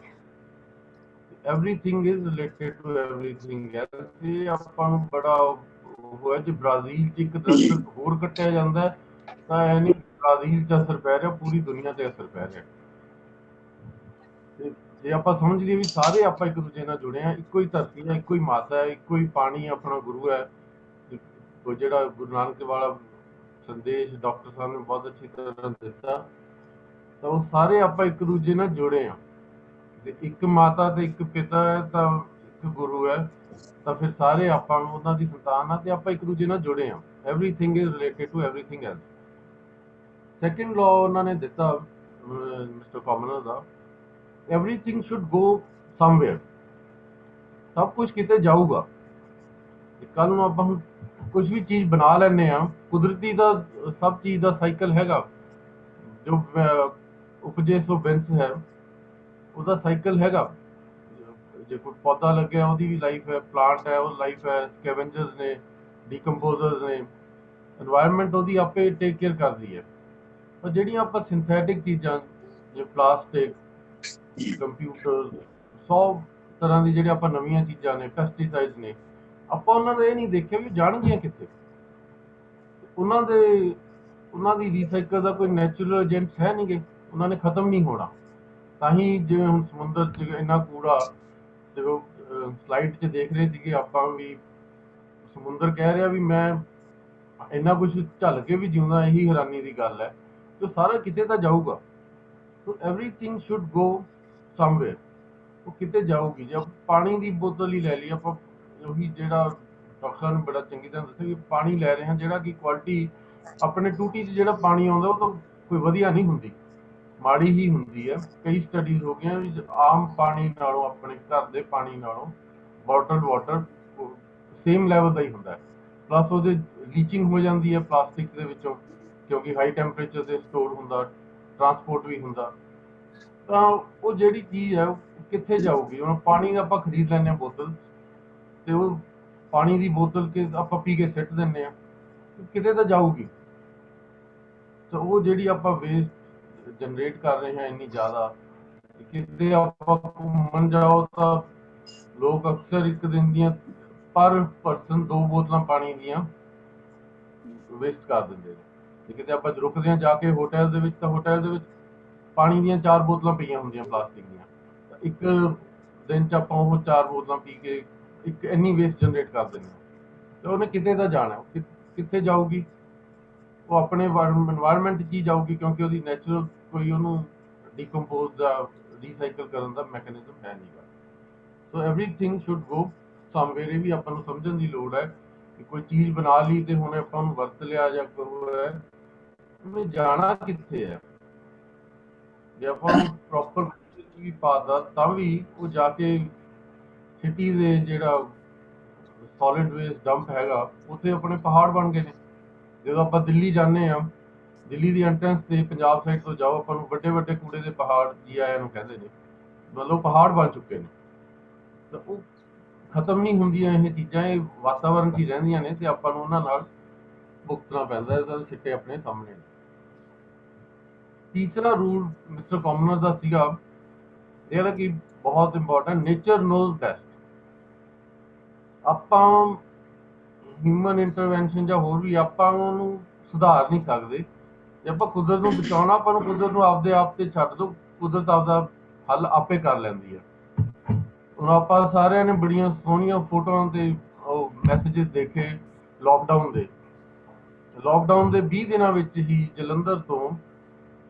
[SPEAKER 5] Everything is related to everything. ਇਹ ਆਪਾਂ ਨੂੰ ਬੜਾ ਹੋਇਆ ਜੇ ਬ੍ਰਾਜ਼ੀਲ 'ਚ ਇੱਕ ਦਰਖਤ ਹੋਰ ਕੱਟਿਆ ਜਾਂਦਾ ਤਾਂ ਇਹ ਨਹੀਂ ਬ੍ਰਾਜ਼ੀਲ 'ਚ ਅਸਰ ਪੈ ਰਿਹਾ, ਪੂਰੀ ਦੁਨੀਆ ਤੇ ਅਸਰ ਪੈ ਰਿਹਾ। ਤੇ ਜੇ ਆਪਾਂ ਸਮਝ ਲਈਏ ਵੀ ਸਾਰੇ ਆਪਾਂ ਇੱਕ ਦੂਜੇ ਨਾਲ ਜੁੜੇ ਆ, ਇੱਕੋ ਹੀ ਧਰਤੀ ਹੈ, ਇੱਕੋ ਹੀ ਮਾਤਾ ਹੈ, ਇੱਕੋ ਹੀ ਪਾਣੀ ਆਪਣਾ ਗੁਰੂ ਹੈ। ਉਹ ਜਿਹੜਾ ਗੁਰੂ ਨਾਨਕ ਵਾਲਾ ਸੰਦੇਸ਼ ਡਾਕਟਰ ਸਾਹਿਬ ਨੇ ਬਹੁਤ ਅੱਛੀ ਤਰ੍ਹਾਂ ਦਿੱਤਾ, ਤਾਂ ਉਹ ਸਾਰੇ ਆਪਾਂ ਇੱਕ ਦੂਜੇ ਨਾਲ ਜੁੜੇ ਆ। ਤੇ ਇੱਕ ਮਾਤਾ ਤੇ ਇੱਕ ਪਿਤਾ ਹੈ ਤਾਂ ਇੱਕ ਗੁਰੂ ਹੈ, ਤਾਂ ਫਿਰ ਸਾਰੇ ਆਪਾਂ ਨੂੰ ਉਹਨਾਂ ਦੀ ਸੰਤਾਨ ਆ ਤੇ ਆਪਾਂ ਇੱਕ ਦੂਜੇ ਨਾਲ ਜੁੜੇ ਆ। Everything is related to everything else. Second law ਉਹਨਾਂ ਨੇ ਦਿੱਤਾ ਮਿਸਟਰ ਕਾਮਨਰ ਦਾ, ਐਵਰੀਥਿੰਗ ਸ਼ੁੱਡ ਗੋ ਸਮਵੇਅਰ। ਸਭ ਕੁਝ ਕਿਤੇ ਜਾਊਗਾ। ਕੱਲ ਨੂੰ ਆਪਾਂ ਹੁਣ ਕੁਝ ਵੀ ਚੀਜ਼ ਬਣਾ ਲੈਂਦੇ ਆ, ਕੁਦਰਤੀ ਦਾ ਸਭ ਚੀਜ਼ ਦਾ ਸਾਈਕਲ ਹੈਗਾ। ਜੋ ਉਪਜੇ ਸੋ ਬਿੰਸ ਹੈ ਉਹਦਾ ਸਾਈਕਲ ਹੈਗਾ। ਜੇ ਕੋਈ ਪੌਦਾ ਲੱਗਿਆ ਉਹਦੀ ਵੀ ਲਾਈਫ ਹੈ, ਪਲਾਂਟ ਹੈ ਉਹ ਲਾਈਫ ਹੈ, ਸਕੈਵੈਂਜਰਸ ਨੇ, ਡੀਕੰਪੋਜ਼ਰਸ ਨੇ, এনवायरमेंट ਉਹਦੀ ਆਪੇ ਟੇਕ ਕੇਅਰ ਕਰਦੀ ਹੈ। ਪਰ ਜਿਹੜੀਆਂ ਆਪਾਂ ਸਿੰਥੈਟਿਕ ਚੀਜ਼ਾਂ ਜਿਵੇਂ ਪਲਾਸਟਿਕ, ਕੰਪਿਊਟਰ, 100 ਤਰ੍ਹਾਂ ਦੀ ਜਿਹੜੇ ਆਪਾਂ ਨਵੀਆਂ ਚੀਜ਼ਾਂ ਨੇ, ਪੈਸਟੀਸਾਈਡ ਨੇ, ਆਪਾਂ ਉਹਨਾਂ ਦਾ ਇਹ ਨਹੀਂ ਦੇਖਿਆ ਵੀ ਜਾਣਗੀਆਂ ਕਿੱਥੇ। ਉਹਨਾਂ ਦੀ ਰੀਸਾਈਕਲ ਦਾ ਕੋਈ ਨੈਚੁਰਲ ਏਜੰਟ ਹੈ ਨਹੀਂ ਗੇ, ਉਹਨਾਂ ਨੇ ਖਤਮ ਨਹੀਂ ਹੋਣਾ। ਤਾਂ ਹੀ ਜਿਵੇਂ ਹੁਣ ਸਮੁੰਦਰ 'ਚ ਇੰਨਾ ਕੂੜਾ, ਜਦੋਂ ਸਲਾਈਡ 'ਚ ਦੇਖ ਰਹੇ ਸੀਗੇ ਆਪਾਂ ਵੀ, ਸਮੁੰਦਰ ਕਹਿ ਰਿਹਾ ਵੀ ਮੈਂ ਇੰਨਾ ਕੁਝ ਝੱਲ ਕੇ ਵੀ ਜਿਉਂਦਾ, ਇਹੀ ਹੈਰਾਨੀ ਦੀ ਗੱਲ ਹੈ। ਤੇ ਸਾਰਾ ਕਿਤੇ ਤਾਂ ਜਾਊਗਾ। ਸੋ ਐਵਰੀਥਿੰਗ ਸ਼ੁੱਡ ਗੋ ਸਮਵੇਅਰ। ਉਹ ਕਿਤੇ ਜਾਊਗੀ। ਜੇ ਪਾਣੀ ਦੀ ਬੋਤਲ ਹੀ ਲੈ ਲਈ ਆਪਾਂ, ਉਹੀ ਜਿਹੜਾ ਡਾਕਟਰਾਂ ਨੇ ਬੜਾ ਚੰਗੀ ਤਰ੍ਹਾਂ ਦੱਸਿਆ ਵੀ ਪਾਣੀ ਲੈ ਰਹੇ ਹਾਂ ਜਿਹੜਾ ਕਿ ਕੁਆਲਿਟੀ ਆਪਣੇ ਟੂਟੀ 'ਚ ਜਿਹੜਾ ਪਾਣੀ ਆਉਂਦਾ ਉਹ ਤਾਂ ਕੋਈ ਵਧੀਆ ਨਹੀਂ ਹੁੰਦੀ, ਮਾੜੀ ਹੀ ਹੁੰਦੀ ਹੈ। ਕਈ ਸਟੱਡੀਜ਼ ਹੋ ਗਈਆਂ ਵੀ ਆਮ ਪਾਣੀ ਨਾਲੋਂ, ਆਪਣੇ ਘਰ ਦੇ ਪਾਣੀ ਨਾਲੋਂ ਬੋਟਲਡ ਵਾਟਰ ਸੇਮ ਲੈਵਲ ਦਾ ਹੀ ਹੁੰਦਾ ਹੈ। ਪਲੱਸ ਉਹਦੇ ਲੀਚਿੰਗ ਹੋ ਜਾਂਦੀ ਹੈ ਪਲਾਸਟਿਕ ਦੇ ਵਿੱਚੋਂ, ਕਿਉਂਕਿ ਹਾਈ ਟੈਂਪਰੇਚਰ 'ਤੇ ਸਟੋਰ ਹੁੰਦਾ, ਟਰਾਂਸਪੋਰਟ ਵੀ ਹੁੰਦਾ। ਤਾਂ ਉਹ ਜਿਹੜੀ ਚੀਜ਼ ਹੈ ਉਹ ਕਿੱਥੇ ਜਾਊਗੀ। ਹੁਣ ਪਾਣੀ ਆਪਾਂ ਖਰੀਦ ਲੈਂਦੇ ਹਾਂ ਬੋਤਲ, ਤੇ ਉਹ ਪਾਣੀ ਦੀ ਬੋਤਲ ਕੇ ਆਪਾਂ ਪੀ ਕੇ ਸਿੱਟ ਦਿੰਦੇ ਹਾਂ, ਕਿਤੇ ਤਾਂ ਜਾਊਗੀ। ਤਾਂ ਉਹ ਜਿਹੜੀ ਆਪਾਂ ਵੇਸਟ ਜਨਰੇਟ ਕਰ ਰਹੇ ਹਾਂ ਇੰਨੀ ਜ਼ਿਆਦਾ, ਕਿਤੇ ਆਪਾਂ ਘੁੰਮਣ ਜਾਓ ਤਾਂ ਲੋਕ ਅਕਸਰ ਇੱਕ ਦਿਨ ਦੀਆਂ ਪਰ ਪਰਸਨ 2 ਬੋਤਲਾਂ ਪਾਣੀ ਦੀਆਂ ਵੇਸਟ ਕਰ ਦਿੰਦੇ ਨੇ। ਤੇ ਕਿਤੇ ਆਪਾਂ ਰੁਕਦੇ ਹਾਂ ਜਾ ਕੇ ਹੋਟਲ ਦੇ ਵਿੱਚ, ਤਾਂ ਹੋਟਲ ਦੇ ਵਿੱਚ ਪਾਣੀ ਦੀਆਂ 4 ਬੋਤਲਾਂ ਪਈਆਂ ਹੁੰਦੀਆਂ ਪਲਾਸਟਿਕ ਦੀਆਂ। ਇੱਕ ਦਿਨ 'ਚ ਆਪਾਂ ਉਹ 4 ਬੋਤਲਾਂ ਪੀ ਕੇ ਇੱਕ ਇੰਨੀ ਵੇਸਟ ਜਨਰੇਟ ਕਰ ਦਿੰਦੇ ਹਾਂ। ਤੇ ਉਹਨੇ ਕਿਤੇ ਤਾਂ ਜਾਣਾ, ਕਿੱਥੇ ਜਾਊਗੀ। ਉਹ ਆਪਣੇ এনवायरमेंट 'ਚ ਹੀ ਜਾਊਗੀ, ਕਿਉਂਕਿ ਉਹਦੀ ਨੈਚੁਰਲ ਕੋਈ ਉਹਨੂੰ ਡੀਕੰਪੋਜ਼ ਦਾ, ਰੀਸਾਈਕਲ ਕਰਨ ਦਾ ਮੈਕੈਨਿਜ਼ਮ ਹੈ ਨਹੀਂ ਗਾ। ਸੋ ਐਵਰੀਥਿੰਗ ਸ਼ੁੱਡ ਗੋ ਸਮਵੇਅਰ। ਇਹ ਵੀ ਆਪਾਂ ਨੂੰ ਸਮਝਣ ਦੀ ਲੋੜ ਹੈ ਕਿ ਕੋਈ ਚੀਜ਼ ਬਣਾ ਲਈ ਤੇ ਹੁਣ ਆਪਾਂ ਨੂੰ ਵਰਤ ਲਿਆ ਜਾਂ ਕੋਈ ਹੈ, ਉਹਨੇ ਜਾਣਾ ਕਿੱਥੇ ਹੈ। ਜੇ ਆਪਾਂ ਨੂੰ ਪ੍ਰੋਪਰ ਵੀ ਪਾਦਾ ਤਾਂ ਵੀ ਉਹ ਜਾ ਕੇ ਸਿਟੀ ਦੇ ਜਿਹੜਾ ਸੋਲਿਡ ਵੇਸਟ ਡੰਪ ਹੈਗਾ ਉੱਥੇ ਆਪਣੇ ਪਹਾੜ ਬਣ ਗਏ ਨੇ। ਜਦੋਂ ਆਪਾਂ ਦਿੱਲੀ ਜਾਂਦੇ ਹਾਂ, ਦਿੱਲੀ ਦੀ ਐਂਟਰੈਂਸ ਤੇ ਪੰਜਾਬ ਸਾਈਡ ਤੋਂ ਜਾਓ, ਆਪਾਂ ਨੂੰ ਵੱਡੇ ਵੱਡੇ ਕੂੜੇ ਦੇ ਪਹਾੜ GI ਨੂੰ ਕਹਿੰਦੇ ਨੇ, ਮਤਲਬ ਪਹਾੜ ਬਣ ਚੁੱਕੇ ਨੇ। ਤਾਂ ਉਹ ਖਤਮ ਨਹੀਂ ਹੁੰਦੀਆਂ ਇਹ ਚੀਜ਼ਾਂ, ਇਹ ਵਾਤਾਵਰਨ 'ਚ ਹੀ ਰਹਿੰਦੀਆਂ ਨੇ ਤੇ ਆਪਾਂ ਨੂੰ ਉਹਨਾਂ ਨਾਲ ਭੁਗਤਣਾ ਪੈਂਦਾ। ਇਹਦਾ ਸਿੱਟੇ ਆਪਣੇ ਸਾਹਮਣੇ ਨੇ। ਤੀਸਰਾ ਰੂਲ ਮਿਸਟਰ ਕਾਮਨਰ ਦਾ ਸੀਗਾ, ਜਿਹੜਾ ਕਿ ਬਹੁਤ ਇੰਪੋਰਟੈਂਟ, ਨੇਚਰ ਨੋਜ਼ ਬੈਸਟ। ਆਪਾਂ ਹਿਊਮਨ ਇੰਟਰਵੈਂਸ਼ਨ ਜਾਂ ਹੋਰ ਵੀ ਆਪਾਂ ਉਹਨੂੰ ਸੁਧਾਰ ਨਹੀਂ ਸਕਦੇ। ਜੇ ਆਪਾਂ ਕੁਦਰਤ ਨੂੰ ਬਚਾਉਣਾ, ਆਪਾਂ ਨੂੰ ਕੁਦਰਤ ਨੂੰ ਆਪਦੇ ਆਪ ਤੇ ਛੱਡ ਦਿਓ, ਕੁਦਰਤ ਆਪਦਾ ਹੱਲ ਆਪੇ ਕਰ ਲੈਂਦੀ ਹੈ। ਹੁਣ ਆਪਾਂ ਸਾਰਿਆਂ ਨੇ ਬੜੀਆਂ ਸੋਹਣੀਆਂ ਫੋਟੋਆਂ ਤੇ ਉਹ ਮੈਸੇਜਿਸ ਦੇਖੇ ਲੋਕਡਾਊਨ ਦੇ 20 ਦਿਨਾਂ ਵਿੱਚ ਹੀ ਜਲੰਧਰ ਤੋਂ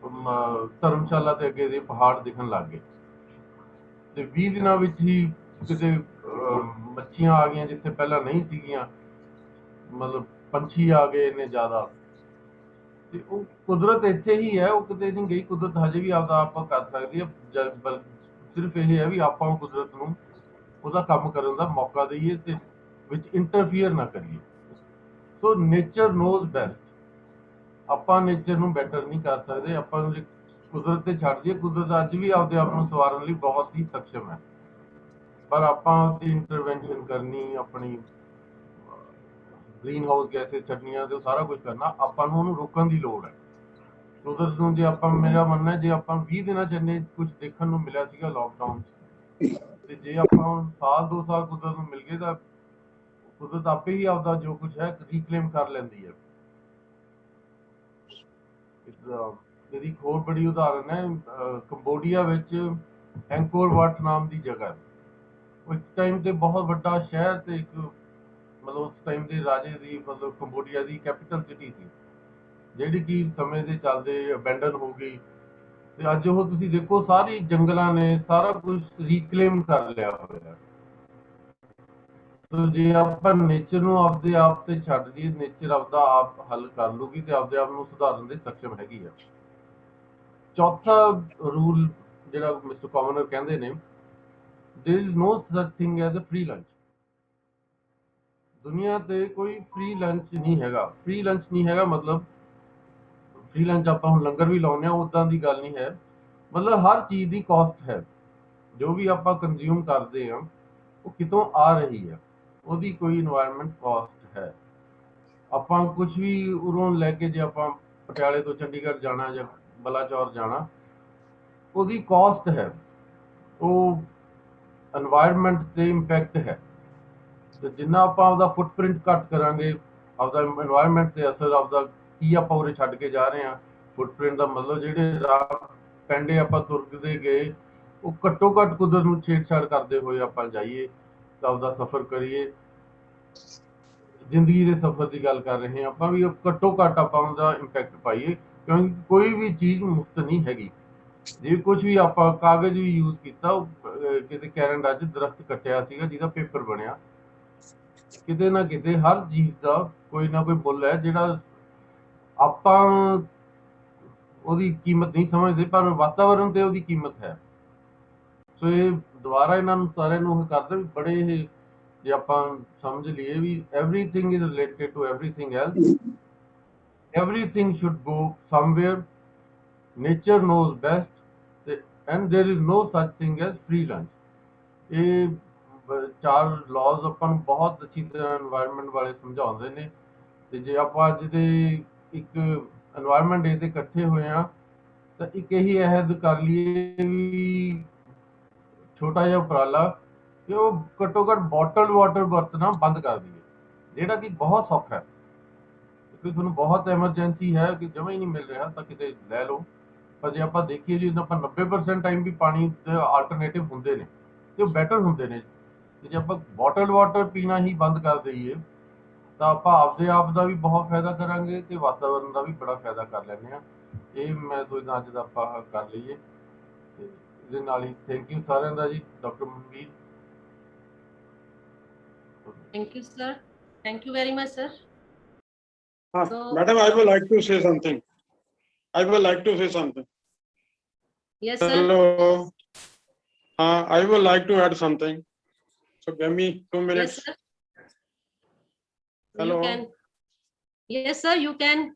[SPEAKER 5] ਧਰਮਸ਼ਾਲਾ ਤੇ ਅੱਗੇ ਦੇ ਪਹਾੜ ਦਿਖਣ ਲੱਗ ਗਏ। ਤੇ 20 ਦਿਨਾਂ ਵਿੱਚ ਹੀ ਕਿਤੇ ਮੱਛੀਆਂ ਆ ਗਈਆਂ ਜਿੱਥੇ ਪਹਿਲਾਂ ਨਹੀਂ ਸੀਗੀਆਂ, ਮਤਲਬ ਪੰਛੀ ਆ ਗਏ ਇੰਨੇ ਜ਼ਿਆਦਾ। ਤੇ ਉਹ ਕੁਦਰਤ ਇੱਥੇ ਹੀ ਹੈ, ਉਹ ਕਿਤੇ ਨਹੀਂ ਗਈ। ਕੁਦਰਤ ਹਜੇ ਵੀ ਆਪਦਾ ਆਪ ਕਰ ਸਕਦੀ ਹੈ। ਸਿਰਫ ਇਹ ਹੈ ਵੀ ਆਪਾਂ ਉਹ ਕੁਦਰਤ ਨੂੰ ਉਹਦਾ ਕੰਮ ਕਰਨ ਦਾ ਮੌਕਾ ਦਈਏ ਤੇ ਵਿੱਚ ਇੰਟਰਫੀਅਰ ਨਾ ਕਰੀਏ। So nature knows best. ਆਪਾਂ ਨੇਚਰ ਨੂੰ ਬੈਟਰ ਨਹੀਂ ਕਰ ਸਕਦੇ, ਆਪਾਂ ਨੂੰ ਕੁਦਰਤ ਤੇ ਛੱਡ ਦਈਏ। ਕੁਦਰਤ ਅੱਜ ਵੀ ਆਪਦੇ ਆਪ ਨੂੰ ਸਵਾਰਨ ਲਈ ਬਹੁਤ ਹੀ ਸક્ષਮ ਹੈ, ਪਰ ਆਪਾਂ ਉਹਦੀ ਇੰਟਰਵੈਂਸ਼ਨ ਕਰਨੀ, ਆਪਣੀ ਗ੍ਰੀਨ ਹਾਊਸ ਗੈਸੇਸ ਛੱਡਣੀਆਂ ਤੇ ਸਾਰਾ ਕੁਝ ਕਰਨਾ, ਆਪਾਂ ਨੂੰ ਉਹਨੂੰ ਰੋਕਣ ਦੀ ਲੋੜ ਹੈ। ਕੁਦਰਤ ਨੂੰ ਜੇ ਆਪਾਂ, ਮੇਰਾ ਮੰਨਣਾ ਜੇ ਆਪਾਂ 20 ਦਿਨਾਂ ਚ ਇੰਨੇ ਕੁਝ ਦੇਖਣ ਨੂੰ ਮਿਲਿਆ ਸੀਗਾ ਲਾਕਡਾਊਨ ਚ, ਤੇ ਜੇ ਆਪਾਂ ਹੁਣ ਸਾਲ 2 ਸਾਲ ਕੁਦਰਤ ਨੂੰ ਮਿਲ ਗਏ ਤਾਂ ਕੁਦਰਤ ਆਪੇ ਹੀ ਆਪਦਾ ਜੋ ਕੁਝ ਹੈ ਰੀਕਲੇਮ ਕਰ ਲੈਂਦੀ ਹੈ। ਇਹਦੀ ਇੱਕ ਹੋਰ ਬੜੀ ਉਦਾਹਰਨ ਹੈ, ਕੰਬੋਡੀਆ ਵਿੱਚ ਐਂਕੋਰ ਵਾਟ ਨਾਮ ਦੀ ਜਗ੍ਹਾ ਹੈ। ਉਹ ਇੱਕ ਟਾਈਮ ਤੇ ਬਹੁਤ ਵੱਡਾ ਸ਼ਹਿਰ ਤੇ ਇੱਕ ਮਤਲਬ ਉਸ ਟਾਈਮ ਦੇ ਰਾਜੇ ਦੀ, ਮਤਲਬ ਕੰਬੋਡੀਆ ਦੀ ਕੈਪੀਟਲ ਸਿਟੀ ਸੀ, ਜਿਹੜੀ ਕਿ ਸਮੇਂ ਦੇ ਚੱਲਦੇ ਅਬੈਂਡਨ ਹੋ ਗਈ। ਤੇ ਅੱਜ ਉਹ ਤੁਸੀਂ ਦੇਖੋ ਸਾਰੀ ਜੰਗਲਾਂ ਨੇ ਸਾਰਾ ਕੁਝ ਰੀਕਲੇਮ ਕਰ ਲਿਆ ਹੋਇਆ। ਸੋ ਜੇ ਆਪਾਂ ਨੇਚਰ ਨੂੰ ਆਪਦੇ ਆਪ ਤੇ ਛੱਡ ਦਈਏ, ਨੇਚਰ ਆਪਦਾ ਆਪ ਹੱਲ ਕਰ ਲੂਗੀ ਤੇ ਆਪਦੇ ਆਪ ਨੂੰ ਸੁਧਾਰਨ ਦੇ ਸક્ષਮ ਹੈਗੀ ਆ। ਚੌਥਾ ਰੂਲ ਜਿਹੜਾ ਮਿਸਟਰ ਕਾਮਨਰ ਕਹਿੰਦੇ ਨੇ, there is no such thing as a free lunch. ਦੁਨੀਆ ਤੇ ਕੋਈ ਫ੍ਰੀ ਲੰਚ ਨਹੀਂ ਹੈਗਾ। ਫ੍ਰੀ ਲੰਚ ਨਹੀਂ ਹੈਗਾ ਮਤਲਬ ਫ੍ਰੀ ਲੰਚ ਆਪਾਂ ਹੁਣ ਲੰਗਰ ਵੀ ਲਾਉਂਦੇ ਹਾਂ, ਉੱਦਾਂ ਦੀ ਗੱਲ ਨਹੀਂ ਹੈ। ਮਤਲਬ ਹਰ ਚੀਜ਼ ਦੀ ਕਾਸਟ ਹੈ। ਜੋ ਵੀ ਆਪਾਂ ਕੰਜ਼ਿਊਮ ਕਰਦੇ ਹਾਂ ਉਹ ਕਿਤੋਂ ਆ ਰਹੀ ਹੈ, ਉਹਦੀ ਕੋਈ ਇਨਵਾਇਰਮੈਂਟ ਕਾਸਟ ਹੈ। ਆਪਾਂ ਕੁਝ ਵੀ ਉਰੋਂ ਲੈ ਕੇ, ਜੇ ਆਪਾਂ ਪਟਿਆਲੇ ਤੋਂ ਚੰਡੀਗੜ੍ਹ ਜਾਣਾ ਜਾਂ ਬਲਾਚੌਰ ਜਾਣਾ, ਉਹਦੀ ਕਾਸਟ ਹੈ, ਉਹ ਇਨਵਾਇਰਮੈਂਟ ਤੇ ਇੰਪੈਕਟ ਹੈ। ਤੇ ਜਿੰਨਾ ਆਪਾਂ ਆਪਦਾ ਫੁੱਟਪ੍ਰਿੰਟ ਘੱਟ ਕਰਾਂਗੇ, ਆਪਦਾ ਇਨਵਾਇਰਮੈਂਟ ਤੇ ਅਸਰ, ਆਪਦਾ ਕੀ ਆਪਾਂ ਉਰੇ ਛੱਡ ਕੇ ਜਾ ਰਹੇ ਹਾਂ, ਫੁੱਟਪ੍ਰਿੰਟ ਦਾ ਮਤਲਬ ਜਿਹੜੇ ਰਾਹ ਪੈਂਡੇ ਆਪਾਂ ਤੁਰਦੇ ਗਏ, ਉਹ ਘੱਟੋ ਘੱਟ ਕੁਦਰਤ ਨੂੰ ਛੇੜਛਾੜ ਕਰਦੇ ਹੋਏ ਆਪਾਂ ਜਾਈਏ ਤਾਂ ਆਪਦਾ ਸਫ਼ਰ ਕਰੀਏ। ਜ਼ਿੰਦਗੀ ਦੇ ਸਫ਼ਰ ਦੀ ਗੱਲ ਕਰ ਰਹੇ ਹਾਂ ਆਪਾਂ, ਵੀ ਘੱਟੋ ਘੱਟ ਆਪਾਂ ਉਹਦਾ ਇੰਪੈਕਟ ਪਾਈਏ, ਕਿਉਂਕਿ ਕੋਈ ਵੀ ਚੀਜ਼ ਮੁਫਤ ਨਹੀਂ ਹੈਗੀ। ਜੇ ਕੁਝ ਵੀ ਆਪਾਂ ਕਾਗਜ਼ ਵੀ ਯੂਜ਼ ਕੀਤਾ, ਕਿਤੇ ਕੈਨੇਡਾ 'ਚ ਦਰਖਤ ਕੱਟਿਆ ਸੀਗਾ ਜਿਹਦਾ ਪੇਪਰ ਬਣਿਆ, ਕਿਤੇ ਨਾ ਕਿਤੇ ਹਰ ਚੀਜ਼ ਦਾ ਕੋਈ ਨਾ ਕੋਈ ਮੁੱਲ ਹੈ ਜਿਹੜਾ ਆਪਾਂ ਉਹਦੀ ਕੀਮਤ ਨਹੀਂ ਸਮਝਦੇ, ਪਰ ਵਾਤਾਵਰਨ ਤੇ ਉਹਦੀ ਕੀਮਤ ਹੈ। ਸੋ ਇਹ ਦੁਬਾਰਾ ਇਹਨਾਂ ਨੂੰ ਸਾਰਿਆਂ ਨੂੰ ਕਰਦੇ ਵੀ ਬੜੇ ਇਹ, ਜੇ ਆਪਾਂ ਸਮਝ ਲਈਏ ਵੀ everything is related to everything else, everything should go somewhere, nature knows best, and there is no such thing as free lunch। ਇਹ 4 ਲਾਜ਼ ਆਪਾਂ ਨੂੰ ਬਹੁਤ ਅੱਛੀ ਤਰ੍ਹਾਂ এনवायरमेंट ਵਾਲੇ ਸਮਝਾਉਂਦੇ ਨੇ। ਤੇ ਜੇ ਆਪਾਂ ਅੱਜ ਦੇ ਇੱਕ এনवायरमेंट ਡੇ ਤੇ ਇਕੱਠੇ ਹੋਏ ਆ ਤਾਂ ਇੱਕ ਇਹੀ ਅਹਿਦ ਕਰ ਲਈਏ ਵੀ ਛੋਟਾ ਜਿਹਾ ਉਪਰਾਲਾ ਕਿ ਉਹ ਘੱਟੋ ਘੱਟ ਬੋਟਲਡ ਵਾਟਰ ਵਰਤਣਾ ਬੰਦ ਕਰ ਦਈਏ, ਜਿਹੜਾ ਕਿ ਬਹੁਤ ਸੌਖਾ ਹੈ। ਕਿਉਂਕਿ ਤੁਹਾਨੂੰ ਬਹੁਤ ਐਮਰਜੈਂਸੀ ਹੈ ਕਿ ਜਮਾ ਹੀ ਨਹੀਂ ਮਿਲ ਰਿਹਾ ਤਾਂ ਕਿਤੇ ਲੈ ਲਓ, ਪਰ ਜੇ ਆਪਾਂ ਦੇਖੀਏ ਜੀ ਆਪਾਂ 90% ਟਾਈਮ ਵੀ ਪਾਣੀ ਦੇ ਆਲਟਰਨੇਟਿਵ ਹੁੰਦੇ ਨੇ ਤੇ ਉਹ ਬੈਟਰ ਹੁੰਦੇ ਨੇ। ਤੇ ਜੇ ਆਪਾਂ ਬੋਟਲਡ ਵਾਟਰ ਪੀਣਾ ਹੀ ਬੰਦ ਕਰ ਦਈਏ ਤਾਂ ਆਪਾਂ ਆਪਦੇ ਆਪ ਦਾ ਵੀ ਬਹੁਤ ਫਾਇਦਾ ਕਰਾਂਗੇ ਤੇ ਵਾਤਾਵਰਨ ਦਾ ਵੀ ਬੜਾ ਫਾਇਦਾ ਕਰ ਲੈਂਦੇ ਹਾਂ। ਇਹ ਮੈਂ ਸੋਚਦਾ ਅੱਜ ਦਾ ਆਪਾਂ ਕਰ ਲਈਏ ਤੇ ਇਹਦੇ ਨਾਲ ਹੀ ਥੈਂਕ ਯੂ ਸਾਰਿਆਂ ਦਾ ਜੀ। Doctor Manveer.
[SPEAKER 1] Thank you, sir. Thank you very much, sir. So,
[SPEAKER 6] Madam, I would like to say something. I would like to say something.
[SPEAKER 1] Yes, sir.
[SPEAKER 6] Hello. I would like to add something. So give me 2 minutes.
[SPEAKER 1] Yes, sir.
[SPEAKER 6] Hello.
[SPEAKER 1] You can. Yes, sir, you can.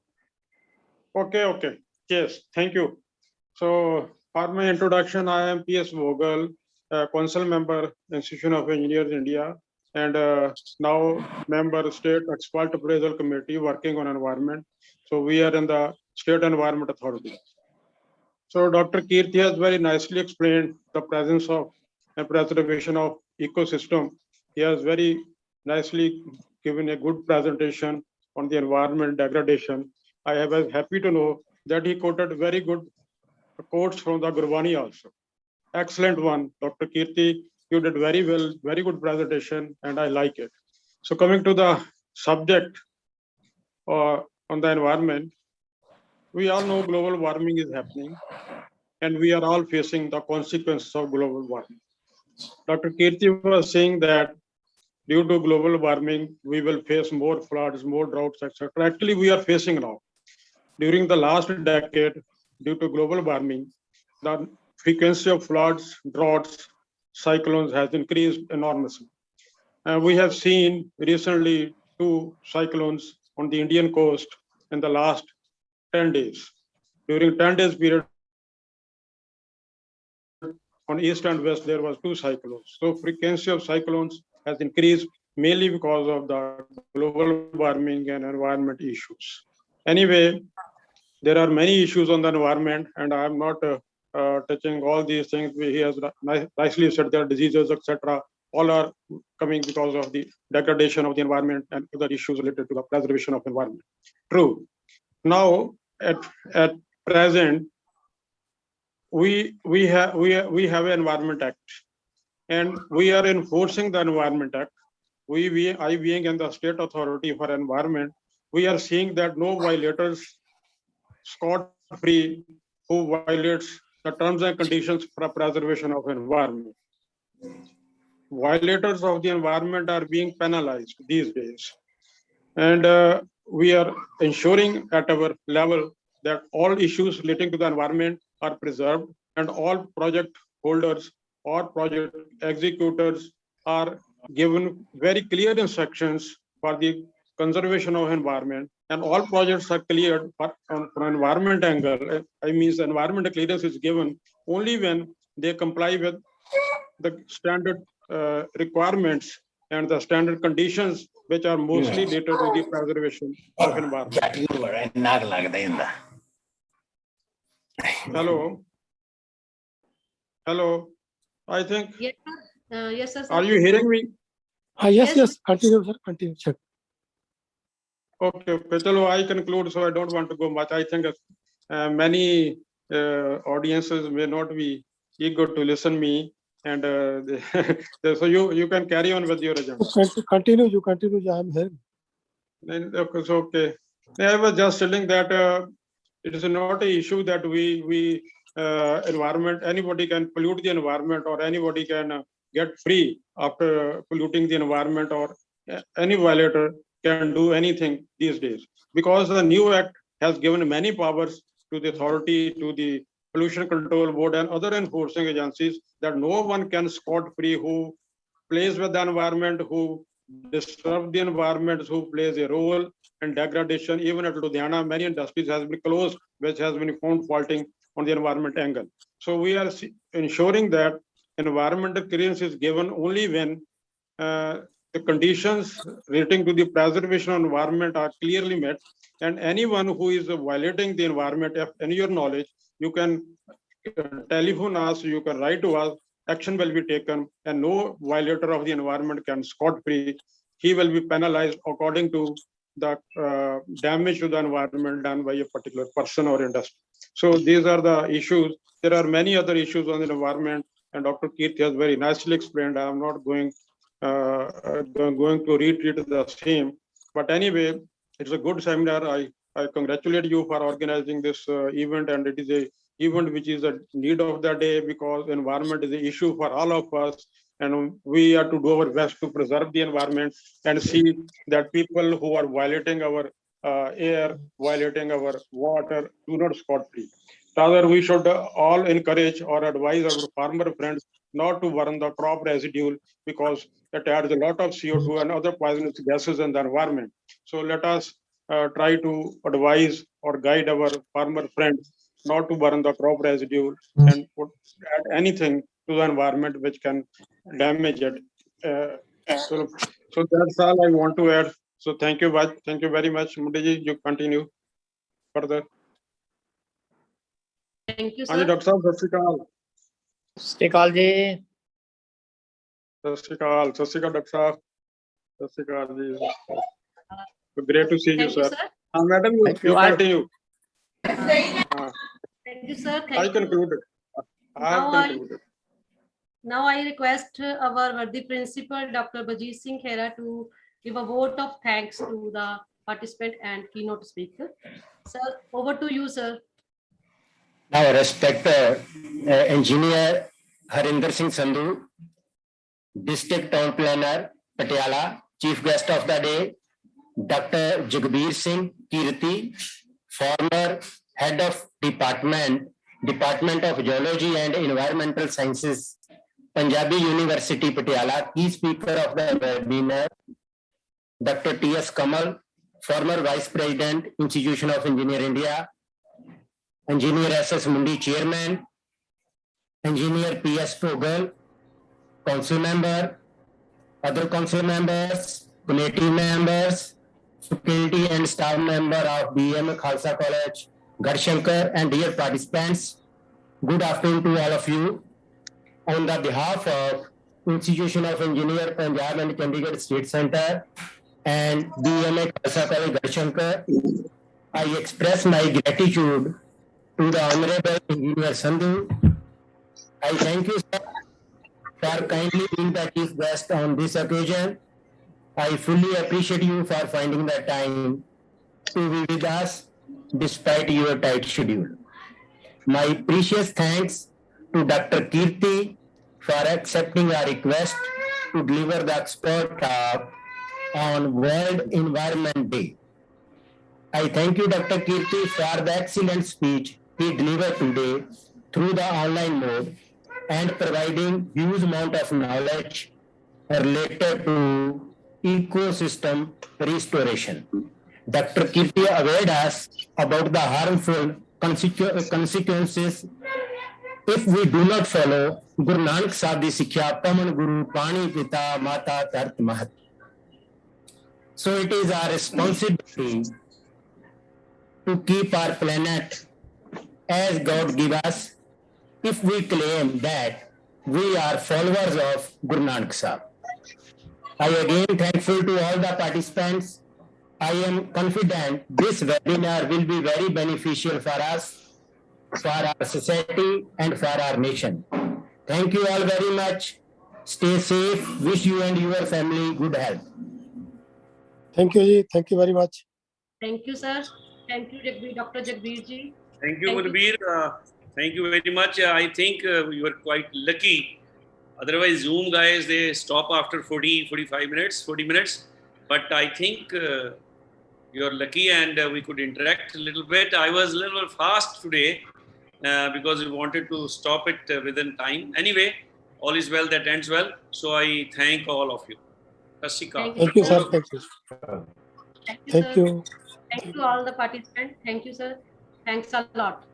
[SPEAKER 6] Okay. Yes, thank you. So for my introduction, I am P.S. Vogel, Council Member, Institution of Engineers, India, and now member State Expert Appraisal Committee working on environment. So we are in the State Environment Authority. So Dr. Kirti has very nicely explained the presence of and preservation of ecosystem. He has very nicely given a good presentation on the environment degradation. I was happy to know that he quoted very good quotes from the Gurbani also. Excellent one, Dr. Kirti. You did very well, very good presentation, and I like it. So coming to the subject on the environment, we all know global warming is happening, and we are all facing the consequences of global warming. Dr. Kirti was saying that due to global warming, we will face more floods, more droughts, etc. Actually, we are facing now. During the last decade, due to global warming, the frequency of floods, droughts, cyclones has increased enormously. We have seen recently 2 cyclones on the Indian coast in the last 10 days. During 10 days period, on east and west, there was 2 cyclones. So frequency of cyclones has increased mainly because of the global warming and environment issues. Anyway, there are many issues on the environment, and I am not touching all these things. He has nicely said that diseases, etc., all are coming because of the degradation of the environment and other issues related to the preservation of environment. True. Now, at present, we have an Environment Act, and we are enforcing the Environment Act. I being in the state authority for environment, we are seeing that no violators scot-free who violates the terms and conditions for preservation of environment. Violators of the environment are being penalized these days. And we are ensuring at our level that all issues relating to the environment are preserved, and all project holders or project executors are given very clear instructions for the conservation of environment, and all projects are cleared from environment angle. I mean, the environment clearance is given only when they comply with the standard requirements and the standard conditions which are mostly related to the preservation of environment. Hello. I think.
[SPEAKER 1] Yes, sir.
[SPEAKER 6] Are you hearing me?
[SPEAKER 2] Yes. Continue, sir. Continue. Check.
[SPEAKER 6] Okay. Chalo, I conclude, so I don't want to go much. I think many audiences may not be eager to listen me, and so you can carry on with your agenda.
[SPEAKER 2] Continue. You continue. I am here.
[SPEAKER 6] Okay. So, okay. I was just telling that it is not an issue that environment, anybody can pollute the environment, or anybody can get free after polluting the environment, or any violator can do anything these days, because the new act has given many powers to the authority, to the Pollution Control Board and other enforcing agencies, that no one can scot-free who plays with the environment, who disturb the environment, who plays a role in degradation. Even at Ludhiana, many industries has been closed, which has been found faulting on the environment angle. So we are ensuring that environmental clearance is given only when the conditions relating to the preservation of environment are clearly met, and anyone who is violating the environment, if in your knowledge, you can telephone us, you can write to us, action will be taken, and no violator of the environment can scot-free. He will be penalized according to the damage to the environment done by a particular person or industry. So these are the issues. There are many other issues on the environment, and Dr. Kirti has very nicely explained. I am not going to retreat the same. But anyway, it's a good seminar. I congratulate you for organizing this event, and it is a event which is a need of the day, because environment is an issue for all of us, and we have to do our best to preserve the environment and see that people who are violating our air, violating our water, do not scot-free. Rather, we should all encourage or advise our farmer friends not to burn the crop residue, because it adds a lot of CO2 and other poisonous gases in the environment. So let us try to advise or guide our farmer friends not to burn the crop residue and add anything to the environment which can damage it. So that's all I want to add. So thank you very much. Mudiji, you continue further.
[SPEAKER 1] Thank you,
[SPEAKER 6] हाँ जी
[SPEAKER 1] sir.
[SPEAKER 6] Doctor साहब सत श्री अकाल
[SPEAKER 7] जी
[SPEAKER 6] सत श्री अकाल doctor साहब सत श्री अकाल जी great to see you, sir. Madam, you continue.
[SPEAKER 1] Thank you, sir.
[SPEAKER 6] I concluded.
[SPEAKER 1] Now I request our worthy principal, Dr. Baljeet Singh Khera, to give a vote of thanks to the participant and keynote speaker. Sir, over to you, sir.
[SPEAKER 7] Now, respected engineer Harinder Singh Sandhu, district town planner Patiala, chief guest of the day Dr. Jagbir Singh Kirti, former head of Department of Zoology and Environmental Sciences, Punjabi University Patiala, key speaker of the webinar Dr. T.S. Kamal, former Vice President, Institution of Engineer India, Engineer S.S. Mundi, Chairman, Engineer P.S. Vogel, Council Member, other Council Members, Committee Members, faculty and staff member of B.A.M. Khalsa College, Garhshankar, and dear participants, good afternoon to all of you. On the behalf of Institution of Engineer Punjab and Chandigarh State Center and B.A.M. Khalsa College, Garhshankar, I express my gratitude to the Honorable Engineer Sandhu. I thank you, sir, for kindly being the chief guest on this occasion. I fully appreciate you for finding the time to be with us despite your tight schedule. My precious thanks to Dr. Kirti for accepting our request to deliver the expert talk on World Environment Day. I thank you, Dr. Kirti, for the excellent speech he delivered today through the online mode and providing huge amount of knowledge related to ecosystem restoration. Dr. Kirti awared us about the harmful consequences if we do not follow Guru Nanak Sahib di Sikhya, Paman Guru, Pani Pita, Mata, Tart Mahat. So it is our responsibility to keep our planet as God give us if we claim that we are followers of Guru Nanak Sahib. I again thankful to all the participants. I am confident this webinar will be very beneficial for us, for our society, and for our nation. Thank you all very much. Stay safe. Wish you and your family good health.
[SPEAKER 2] Thank you, Ji. Thank you very much.
[SPEAKER 1] Thank you, sir. Thank you, Dr. Jagbir ji.
[SPEAKER 3] Thank you, Murbir. Thank you very much. I think you were quite lucky. Otherwise, Zoom guys, they stop after 45 minutes, 40 minutes. But I think you're lucky and we could interact a little bit. I was a little fast today because we wanted to stop it within time. Anyway, all is well that ends well. So I thank all of you.
[SPEAKER 2] Thank you, sir. Thank you. Thank you.
[SPEAKER 1] Thank you all the participants. Thank you, sir. Thanks a lot.